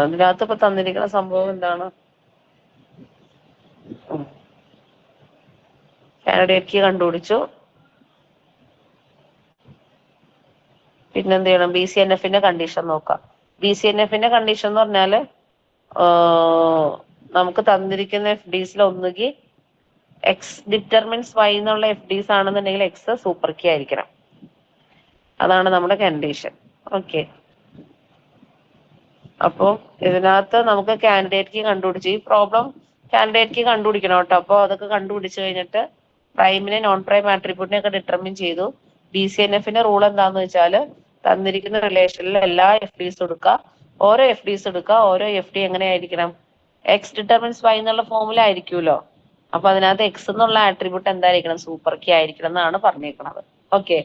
ഇതിനകത്ത് ഇപ്പൊ തന്നിരിക്കുന്ന സംഭവം എന്താണ്, കാൻഡിഡേറ്റ് കീ കണ്ടുപിടിച്ചു. പിന്നെന്ത് ചെയ്യണം, BCNF-ന്റെ കണ്ടീഷൻ നോക്കാം. BCNF-ന്റെ കണ്ടീഷൻ എന്ന് പറഞ്ഞാല് നമുക്ക് തന്നിരിക്കുന്ന FDs ഒന്നുകിൽ X ഡിറ്റർമിൻസ് Y എന്നുള്ള FDs ആണെന്നുണ്ടെങ്കിൽ X സൂപ്പർ കീ ആയിരിക്കണം. അതാണ് നമ്മുടെ കണ്ടീഷൻ. ഓക്കെ, അപ്പോൾ ഇതിനകത്ത് നമുക്ക് കാൻഡിഡേറ്റ് കീ കണ്ടുപിടിച്ച് ഈ പ്രോബ്ലം കാൻഡിഡേറ്റ് കീ കണ്ടുപിടിക്കണം കേട്ടോ. അപ്പോൾ അതൊക്കെ കണ്ടുപിടിച്ച് കഴിഞ്ഞിട്ട് പ്രൈമിനെ നോൺ പ്രൈം ആട്രിബ്യൂട്ടിനെ ഒക്കെ ഡിറ്റർമിൻ ചെയ്തു. BCNF-ന്റെ റൂൾ എന്താന്ന് വെച്ചാൽ തന്നിരിക്കുന്ന റിലേഷനിൽ എല്ലാ FDs എടുക്കുക, ഓരോ FD എങ്ങനെയായിരിക്കണം, X ഡിറ്റർമിൻസ് Y എന്നുള്ള ഫോമുല ആയിരിക്കുമല്ലോ. അപ്പൊ അതിനകത്ത് X എന്നുള്ള ആട്രിബ്യൂട്ട് എന്തായിരിക്കണം, സൂപ്പർ കീ ആയിരിക്കണം എന്നാണ് പറഞ്ഞേക്കുന്നത്. ഓക്കെ,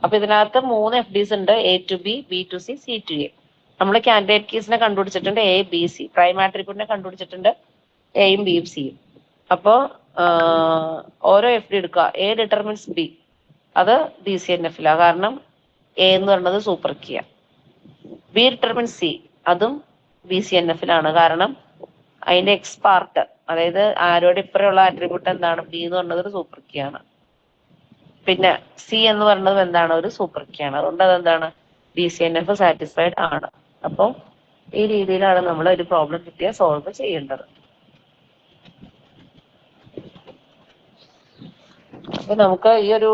അപ്പൊ ഇതിനകത്ത് 3 FDs ഉണ്ട്, A to B, B to C, C to A. നമ്മൾ കാൻഡിഡേറ്റ് കീസിനെ കണ്ടുപിടിച്ചിട്ടുണ്ട്, A, B, C. പ്രൈം ആട്രിബ്യൂട്ടിനെ കണ്ടുപിടിച്ചിട്ടുണ്ട്, എയും ബിയും സിയും. അപ്പോൾ ഓരോ FD എടുക്കുക. A ഡിറ്റർമിൻസ് B, അത് BCNF-ലാ, കാരണം A എന്ന് പറയുന്നത് സൂപ്പർ കീയാ. B ഡിറ്റർമിൻസ് C, അതും BCNF-ലാണ്, കാരണം അതിന്റെ X പാർട്ട്, അതായത് ആരോട് ഇപ്പറയുള്ള ആട്രിബ്യൂട്ട് എന്താണ്, B എന്ന് പറയുന്നത് ഒരു സൂപ്പർ കീ ആണ്. പിന്നെ C എന്ന് പറയുന്നത് എന്താണ്, ഒരു സൂപ്പർ കീ ആണ്. അതുകൊണ്ട് അതെന്താണ്, BCNF സാറ്റിസ്ഫൈഡ് ആണ്. അപ്പോൾ ഈ രീതിയിലാണ് നമ്മൾ ഒരു പ്രോബ്ലം കിട്ടിയാൽ സോൾവ് ചെയ്യേണ്ടത്. അപ്പൊ നമുക്ക് ഈ ഒരു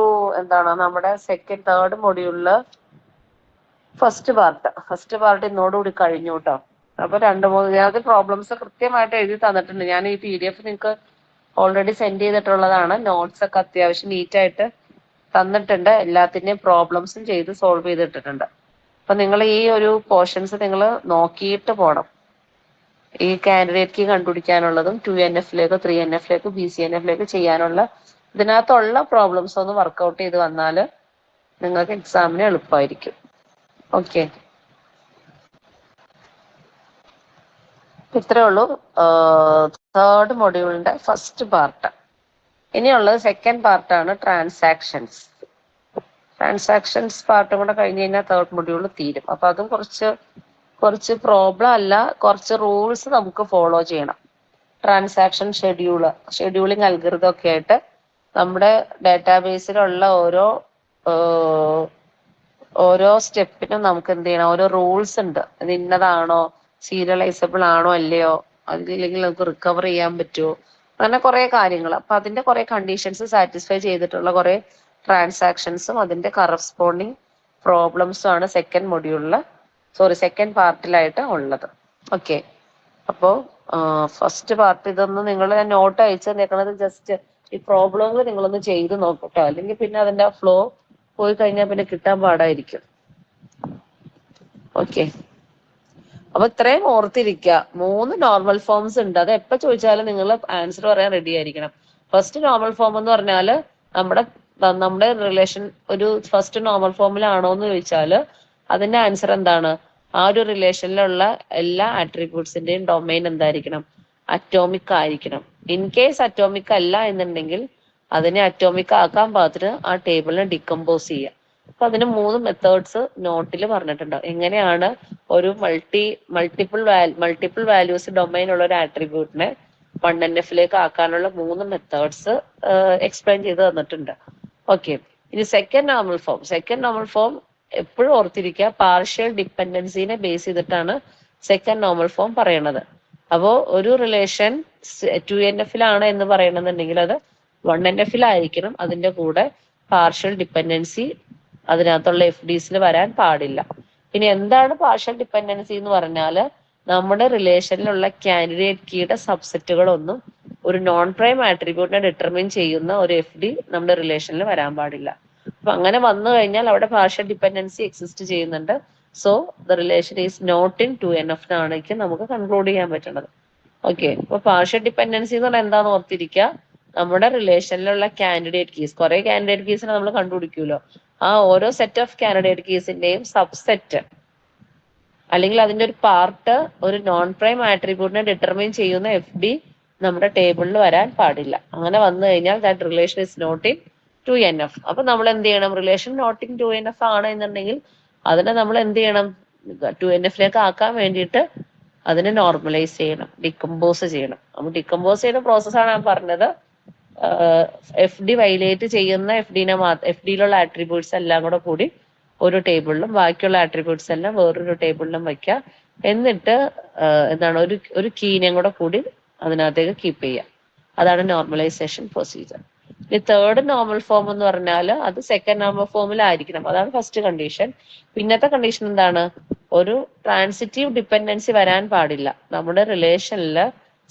നമ്മുടെ തേർഡ് മൊഡ്യൂളില് ഫസ്റ്റ് പാർട്ട് ഇന്നോടുകൂടി കഴിഞ്ഞു കേട്ടോ. അപ്പൊ 2-3 പ്രോബ്ലംസ് കൃത്യമായിട്ട് എഴുതി തന്നിട്ടുണ്ട്. ഞാൻ ഈ PDF നിങ്ങൾക്ക് ഓൾറെഡി സെൻഡ് ചെയ്തിട്ടുള്ളതാണ്. നോട്ട്സ് ഒക്കെ അത്യാവശ്യം നീറ്റായിട്ട് തന്നിട്ടുണ്ട്. എല്ലാത്തിന്റെയും പ്രോബ്ലംസും ചെയ്ത് സോൾവ് ചെയ്തിട്ടിട്ടുണ്ട്. അപ്പൊ നിങ്ങൾ ഈ ഒരു പോർഷൻസ് നിങ്ങൾ നോക്കിയിട്ട് പോകണം. ഈ കാൻഡിഡേറ്റ് കീ കണ്ടുപിടിക്കാനുള്ളതും 2NF-ലേക്ക് 3NF-ലേക്ക് BCNF-ലേക്ക് ചെയ്യാനുള്ള ഇതിനകത്തുള്ള പ്രോബ്ലംസ് ഒന്ന് വർക്കൗട്ട് ചെയ്ത് വന്നാൽ നിങ്ങൾക്ക് എക്സാമിന് എളുപ്പമായിരിക്കും. ഓക്കെ, ഇത്രേ ഉള്ളൂ തേർഡ് മൊഡ്യൂളിന്റെ ഫസ്റ്റ് പാർട്ട്. ഇനിയുള്ളത് സെക്കൻഡ് പാർട്ടാണ് ട്രാൻസാക്ഷൻസ്. ട്രാൻസാക്ഷൻസ് പാർട്ടും കൂടെ കഴിഞ്ഞ് കഴിഞ്ഞാൽ തേർഡ് മൊഡ്യൂൾ തീരും. അപ്പൊ അതും കുറച്ച് പ്രോബ്ലം അല്ല, കുറച്ച് റൂൾസ് നമുക്ക് ഫോളോ ചെയ്യണം. ട്രാൻസാക്ഷൻ ഷെഡ്യൂളിംഗ് അൽഗോരിതം ഒക്കെ ആയിട്ട് നമ്മുടെ ഡാറ്റാബേസിലുള്ള ഓരോ സ്റ്റെപ്പിനും നമുക്ക് എന്ത് ചെയ്യണം, ഓരോ റൂൾസ് ഉണ്ട്. അത് ഇന്നതാണോ, സീരിയലൈസബിൾ ആണോ അല്ലയോ, അതില്ലെങ്കിൽ നമുക്ക് റിക്കവർ ചെയ്യാൻ പറ്റുമോ, അങ്ങനെ കുറെ കാര്യങ്ങൾ. അപ്പൊ അതിന്റെ കുറെ കണ്ടീഷൻസ് സാറ്റിസ്ഫൈ ചെയ്തിട്ടുള്ള കുറെ ട്രാൻസാക്ഷൻസും അതിന്റെ കറസ്പോണ്ടിങ് പ്രോബ്ലംസും ആണ് സെക്കൻഡ് പാർട്ടിലായിട്ട് ഉള്ളത്. ഓക്കെ, അപ്പോ ഫസ്റ്റ് പാർട്ട് ഇതൊന്ന് നിങ്ങൾ നോട്ട് അയച്ചു തന്നേക്കണത് ജസ്റ്റ് ഈ പ്രോബ്ലങ്ങൾ നിങ്ങളൊന്ന് ചെയ്ത് നോക്കട്ടോ, അല്ലെങ്കിൽ പിന്നെ അതിന്റെ ഫ്ലോ പോയി കഴിഞ്ഞാൽ പിന്നെ കിട്ടാൻ പാടായിരിക്കും. ഓക്കെ, അപ്പൊ ഇത്രയും ഓർത്തിരിക്കുക. 3 നോർമൽ ഫോംസ് ഉണ്ട്. അത് എപ്പോ ചോദിച്ചാലും നിങ്ങൾ ആൻസർ പറയാൻ റെഡി ആയിരിക്കണം. ഫസ്റ്റ് നോർമൽ ഫോം എന്ന് പറഞ്ഞാൽ നമ്മുടെ റിലേഷൻ ഒരു ഫസ്റ്റ് നോർമൽ ഫോമിലാണോ എന്ന് ചോദിച്ചാൽ അതിന്റെ ആൻസർ എന്താണ്? ആ ഒരു റിലേഷനിലുള്ള എല്ലാ ആട്രിബ്യൂട്ട്സിന്റെയും ഡൊമൈൻ എന്തായിരിക്കണം? അറ്റോമിക് ആയിരിക്കണം. ഇൻ കേസ് അറ്റോമിക് അല്ല എന്നുണ്ടെങ്കിൽ അതിനെ അറ്റോമിക് ആക്കാൻ പാകത്തിന് ആ ടേബിളിനെ ഡിക്കമ്പോസ് ചെയ്യുക. അപ്പൊ അതിന് 3 മെത്തേഡ്സ് നോട്ടിൽ പറഞ്ഞിട്ടുണ്ട്. എങ്ങനെയാണ് ഒരു മൾട്ടിപ്പിൾ വാല്യൂസ് ഡൊമൈൻ ഉള്ള ഒരു ആട്രിബ്യൂട്ടിനെ 1NF ആക്കാനുള്ള 3 മെത്തേഡ്സ് എക്സ്പ്ലെയിൻ ചെയ്ത് തന്നിട്ടുണ്ട്. ഓക്കെ, ഇനി സെക്കൻഡ് നോർമൽ ഫോം എപ്പോഴും ഓർത്തിരിക്കുക, പാർഷ്യൽ ഡിപ്പെൻഡൻസിനെ ബേസ് ചെയ്തിട്ടാണ് സെക്കൻഡ് നോർമൽ ഫോം പറയണത്. അപ്പോ ഒരു റിലേഷൻ 2NF എന്ന് പറയണമെന്നുണ്ടെങ്കിൽ അത് 1NF ആയിരിക്കണം. അതിന്റെ കൂടെ പാർഷ്യൽ ഡിപ്പെൻഡൻസി അതിനകത്തുള്ള FDs വരാൻ പാടില്ല. ഇനി എന്താണ് പാർഷ്യൽ ഡിപ്പെൻഡൻസി എന്ന് പറഞ്ഞാൽ നമ്മുടെ റിലേഷനിലുള്ള കാൻഡിഡേറ്റ് കീയുടെ സബ്സെറ്റുകളൊന്നും ഒരു നോൺ പ്രൈം ആട്രിബ്യൂട്ടിനെ ഡിറ്റർമിൻ ചെയ്യുന്ന ഒരു FD നമ്മുടെ റിലേഷനിൽ വരാൻ പാടില്ല. അപ്പൊ അങ്ങനെ വന്നു കഴിഞ്ഞാൽ അവിടെ പാർഷ്യൽ ഡിപ്പെൻഡൻസി എക്സിസ്റ്റ് ചെയ്യുന്നുണ്ട്. So the relation is not in 2NF എന്നാണെങ്കിൽ നമുക്ക് കൺക്ലൂഡ് ചെയ്യാൻ പറ്റുന്നത്. ഓക്കെ, അപ്പൊ പാർഷ്യൽ ഡിപ്പെൻഡൻസി എന്ന് പറഞ്ഞാൽ എന്താണെന്ന് ഓർത്തിരിക്കുക. നമ്മുടെ റിലേഷനിലുള്ള കാൻഡിഡേറ്റ് കീസ്, കുറെ കാൻഡിഡേറ്റ് കീസിനെ നമ്മൾ കണ്ടുപിടിക്കുമല്ലോ, ആ ഓരോ സെറ്റ് ഓഫ് കാൻഡിഡേറ്റ് കീസിന്റെയും സബ്സെറ്റ് അല്ലെങ്കിൽ അതിന്റെ ഒരു പാർട്ട് ഒരു നോൺ പ്രൈം ആട്രിബ്യൂട്ടിനെ ഡിറ്റർമിൻ ചെയ്യുന്ന FD നമ്മുടെ ടേബിളിൽ വരാൻ പാടില്ല. അങ്ങനെ വന്നു കഴിഞ്ഞാൽ that relation is not in 2NF. അപ്പൊ നമ്മൾ എന്ത് ചെയ്യണം? റിലേഷൻ നോട്ട് ഇൻ 2NF ആണ് എന്നുണ്ടെങ്കിൽ അതിനെ നമ്മൾ എന്ത് ചെയ്യണം? 2NF ആക്കാൻ വേണ്ടിയിട്ട് അതിനെ നോർമലൈസ് ചെയ്യണം, ഡിക്കമ്പോസ് ചെയ്യണം. അപ്പൊ ഡിക്കമ്പോസ് ചെയ്യുന്ന പ്രോസസ്സാണ് ഞാൻ പറഞ്ഞത്. FD വൈലേറ്റ് ചെയ്യുന്ന FDയിലുള്ള ആട്രിബ്യൂട്ട്സ് എല്ലാം കൂടെ കൂടി ഒരു ടേബിളിലും ബാക്കിയുള്ള ആട്രിബ്യൂട്ട്സ് എല്ലാം വേറൊരു ടേബിളിലും വയ്ക്കുക. എന്നിട്ട് എന്താണ് ഒരു കീനെയും കൂടെ കൂടി അതിനകത്തേക്ക് കീപ്പ് ചെയ്യുക. അതാണ് നോർമലൈസേഷൻ പ്രൊസീജിയർ. ഈ തേർഡ് നോർമൽ ഫോം എന്ന് പറഞ്ഞാൽ അത് സെക്കൻഡ് നോർമൽ ഫോമിലായിരിക്കണം. അതാണ് ഫസ്റ്റ് കണ്ടീഷൻ. പിന്നത്തെ കണ്ടീഷൻ എന്താണ്? ഒരു ട്രാൻസിറ്റീവ് ഡിപ്പെൻഡൻസി വരാൻ പാടില്ല. നമ്മുടെ റിലേഷനിൽ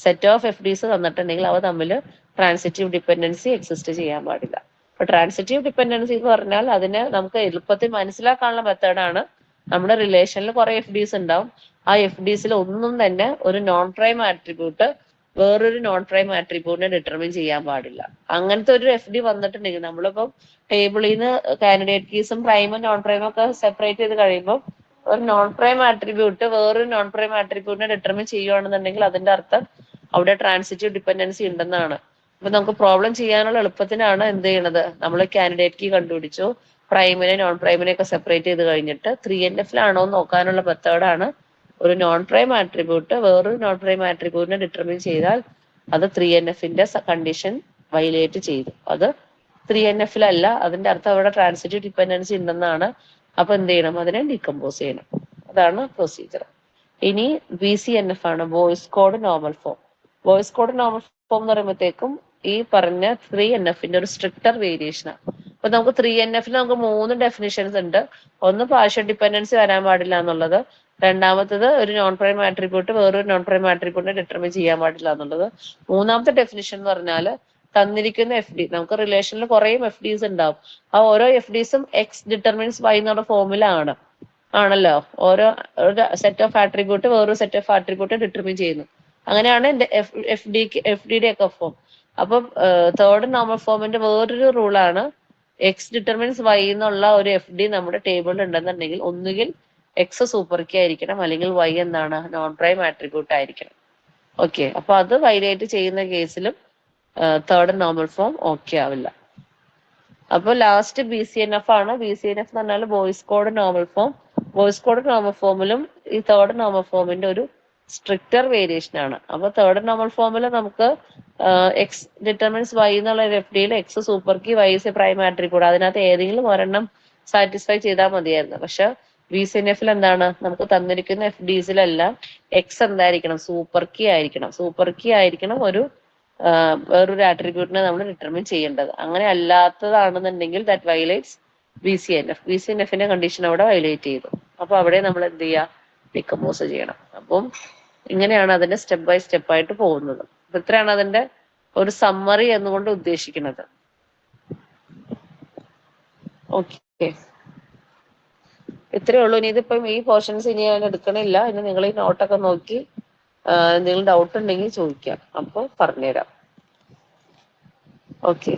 സെറ്റ് ഓഫ് FDs തന്നിട്ടുണ്ടെങ്കിൽ അവ തമ്മിൽ ട്രാൻസിറ്റീവ് ഡിപ്പെൻഡൻസി എക്സിസ്റ്റ് ചെയ്യാൻ പാടില്ല. അപ്പൊ ട്രാൻസിറ്റീവ് ഡിപ്പെൻഡൻസി എന്ന് പറഞ്ഞാൽ അതിന് നമുക്ക് എളുപ്പത്തിൽ മനസ്സിലാക്കാനുള്ള മെത്തേഡാണ്, നമ്മുടെ റിലേഷനിൽ കുറെ FDs ഉണ്ടാവും. ആ FDsൽ ഒന്നും തന്നെ ഒരു നോൺ പ്രൈം ആട്രിബ്യൂട്ട് വേറൊരു നോൺ പ്രൈം ആട്രിബ്യൂട്ടിനെ ഡിറ്റർമിൻ ചെയ്യാൻ പാടില്ല. അങ്ങനത്തെ ഒരു FD വന്നിട്ടുണ്ടെങ്കിൽ നമ്മളിപ്പം ടേബിളിൽ നിന്ന് കാൻഡിഡേറ്റ് കീസും പ്രൈമും നോൺ പ്രൈമും ഒക്കെ സെപ്പറേറ്റ് ചെയ്ത് കഴിയുമ്പോൾ ഒരു നോൺ പ്രൈം ആട്രിബ്യൂട്ട് വേറൊരു നോൺ പ്രൈം ആട്രിബ്യൂട്ടിനെ ഡിറ്റർമിൻ ചെയ്യുകയാണെന്നുണ്ടെങ്കിൽ അതിന്റെ അർത്ഥം അവിടെ ട്രാൻസിറ്റീവ് ഡിപ്പെൻഡൻസി ഉണ്ടെന്നാണ്. അപ്പൊ നമുക്ക് പ്രോബ്ലം ചെയ്യാനുള്ള എളുപ്പത്തിനാണ് എന്ത് ചെയ്യണത്, നമ്മൾ കാൻഡിഡേറ്റ് കീ കണ്ടുപിടിച്ചു, പ്രൈമിനെ നോൺ പ്രൈമിനെ ഒക്കെ സെപ്പറേറ്റ് ചെയ്ത് കഴിഞ്ഞിട്ട് 3NF ആണോ എന്ന് നോക്കാനുള്ള മെത്തേഡാണ് ഒരു നോൺ പ്രൈം ആട്രിബ്യൂട്ട് വേറൊരു നോൺ പ്രൈം ആട്രിബ്യൂട്ടിനെ ഡിറ്റർമിൻ ചെയ്താൽ അത് 3NFന്റെ കണ്ടീഷൻ വയലേറ്റ് ചെയ്തു. അത് 3NF അതിന്റെ അർത്ഥം അവിടെ ട്രാൻസിറ്റീവ് ഡിപ്പെൻഡൻസി ഉണ്ടെന്നാണ്. അപ്പൊ എന്ത് ചെയ്യണം? അതിനെ ഡീകമ്പോസ് ചെയ്യണം. അതാണ് പ്രൊസീജിയർ. ഇനി BCNF ആണ്, boys Codd normal form. Boyce Codd normal form എന്ന് പറയുമ്പോഴത്തേക്കും ഈ പറഞ്ഞ 3NFന്റെ ഒരു സ്ട്രിക്റ്റർ വേരിയേഷനാണ്. അപ്പൊ നമുക്ക് 3NF നമുക്ക് 3 ഡെഫിനിഷൻസ് ഉണ്ട്. ഒന്ന് പാർഷ്യൽ ഡിപ്പെൻഡൻസി വരാൻ പാടില്ല എന്നുള്ളത്, രണ്ടാമത്തത് ഒരു നോൺ പ്രൈം ആട്രിബ്യൂട്ട് വേറൊരു നോൺ പ്രൈം ആട്രിബ്യൂട്ടിനെ ഡിറ്റർമിൻ ചെയ്യാൻ പാടില്ല എന്നുള്ളത്. മൂന്നാമത്തെ ഡെഫിനിഷൻ എന്ന് പറഞ്ഞാൽ തന്നിരിക്കുന്ന FD, നമുക്ക് റിലേഷനിൽ കുറെ FDs ഉണ്ടാവും. ആ ഓരോ FDസും X ഡിറ്റർമിൻസ് Y എന്നുള്ള ഫോമിലാണ് ആണല്ലോ. ഓരോ സെറ്റ് ഓഫ് ആട്രിബ്യൂട്ട് വേറൊരു സെറ്റ് ഓഫ് ആട്രിബ്യൂട്ട് ഡിറ്റർമിൻ ചെയ്യുന്നു. അങ്ങനെയാണ് FDയുടെ ഒക്കെ ഫോം. അപ്പം തേർഡ് നോർമൽ ഫോമിന്റെ വേറൊരു റൂളാണ് X ഡിറ്റർമിൻസ് Y എന്നുള്ള ഒരു FD നമ്മുടെ ടേബിളിൽ ഉണ്ടെന്നുണ്ടെങ്കിൽ ഒന്നുകിൽ എക്സ് സൂപ്പർ കീ ആയിരിക്കണം, അല്ലെങ്കിൽ വൈ എന്താണ് നോൺ പ്രൈം ആട്രിബ്യൂട്ട് ആയിരിക്കണം. ഓക്കെ, അപ്പൊ അത് വൈലേറ്റ് ചെയ്യുന്ന കേസിലും തേർഡ് നോർമൽ ഫോം ഓക്കെ ആവില്ല. അപ്പൊ ലാസ്റ്റ് BCNF ആണ്. BCNF എന്ന് പറഞ്ഞാൽ Boyce Codd normal form. Boyce Codd normal ഫോമിലും ഈ തേർഡ് നോർമൽ ഫോമിന്റെ ഒരു സ്ട്രിക്റ്റർ വേരിയേഷൻ ആണ്. അപ്പൊ തേർഡ് നോർമൽ ഫോമിൽ നമുക്ക് എക്സ് ഡിറ്റർമിൻസ് വൈ എന്നുള്ള FDയിൽ X super key, Y is a prime attribute, അതിനകത്ത് ഏതെങ്കിലും ഒരെണ്ണം സാറ്റിസ്ഫൈ ചെയ്താൽ മതിയായിരുന്നു. പക്ഷെ BCNFൽ എന്താണ്, നമുക്ക് തന്നിരിക്കുന്ന FDസിലെല്ലാം എക്സ് എന്തായിരിക്കണം, സൂപ്പർ കീ ആയിരിക്കണം. സൂപ്പർ കീ ആയിരിക്കണം ഒരു വേറൊരു ആട്രിബ്യൂട്ടിനെ നമ്മൾ ഡിറ്റർമിൻ ചെയ്യേണ്ടത്. അങ്ങനെ അല്ലാത്തതാണെന്നുണ്ടെങ്കിൽ ദാറ്റ് വയലേറ്റ്സ് BCNF. BCNFന്റെ കണ്ടീഷൻ അവിടെ വയലേറ്റ് ചെയ്തു. അപ്പൊ അവിടെ നമ്മൾ എന്ത് ചെയ്യുക, ഡിക്കമ്പോസ് ചെയ്യണം. അപ്പം ഇങ്ങനെയാണ് അതിന്റെ സ്റ്റെപ്പ് ബൈ സ്റ്റെപ്പ് ആയിട്ട് പോകുന്നത്. അപ്പൊ ഇത്രയാണ് അതിന്റെ ഒരു സമ്മറി എന്നുകൊണ്ട് ഉദ്ദേശിക്കുന്നത്. ഓക്കെ, ഇത്രയേ ഉള്ളൂ. ഇനി ഇതിപ്പം ഈ പോർഷൻസ് ഇനി ഞാൻ എടുക്കണില്ല. ഇനി നിങ്ങൾ ഈ നോട്ടൊക്കെ നോക്കി എന്തെങ്കിലും ഡൗട്ട് ഉണ്ടെങ്കിൽ ചോദിക്കാം, അപ്പോൾ പറഞ്ഞുതരാം. ഓക്കെ.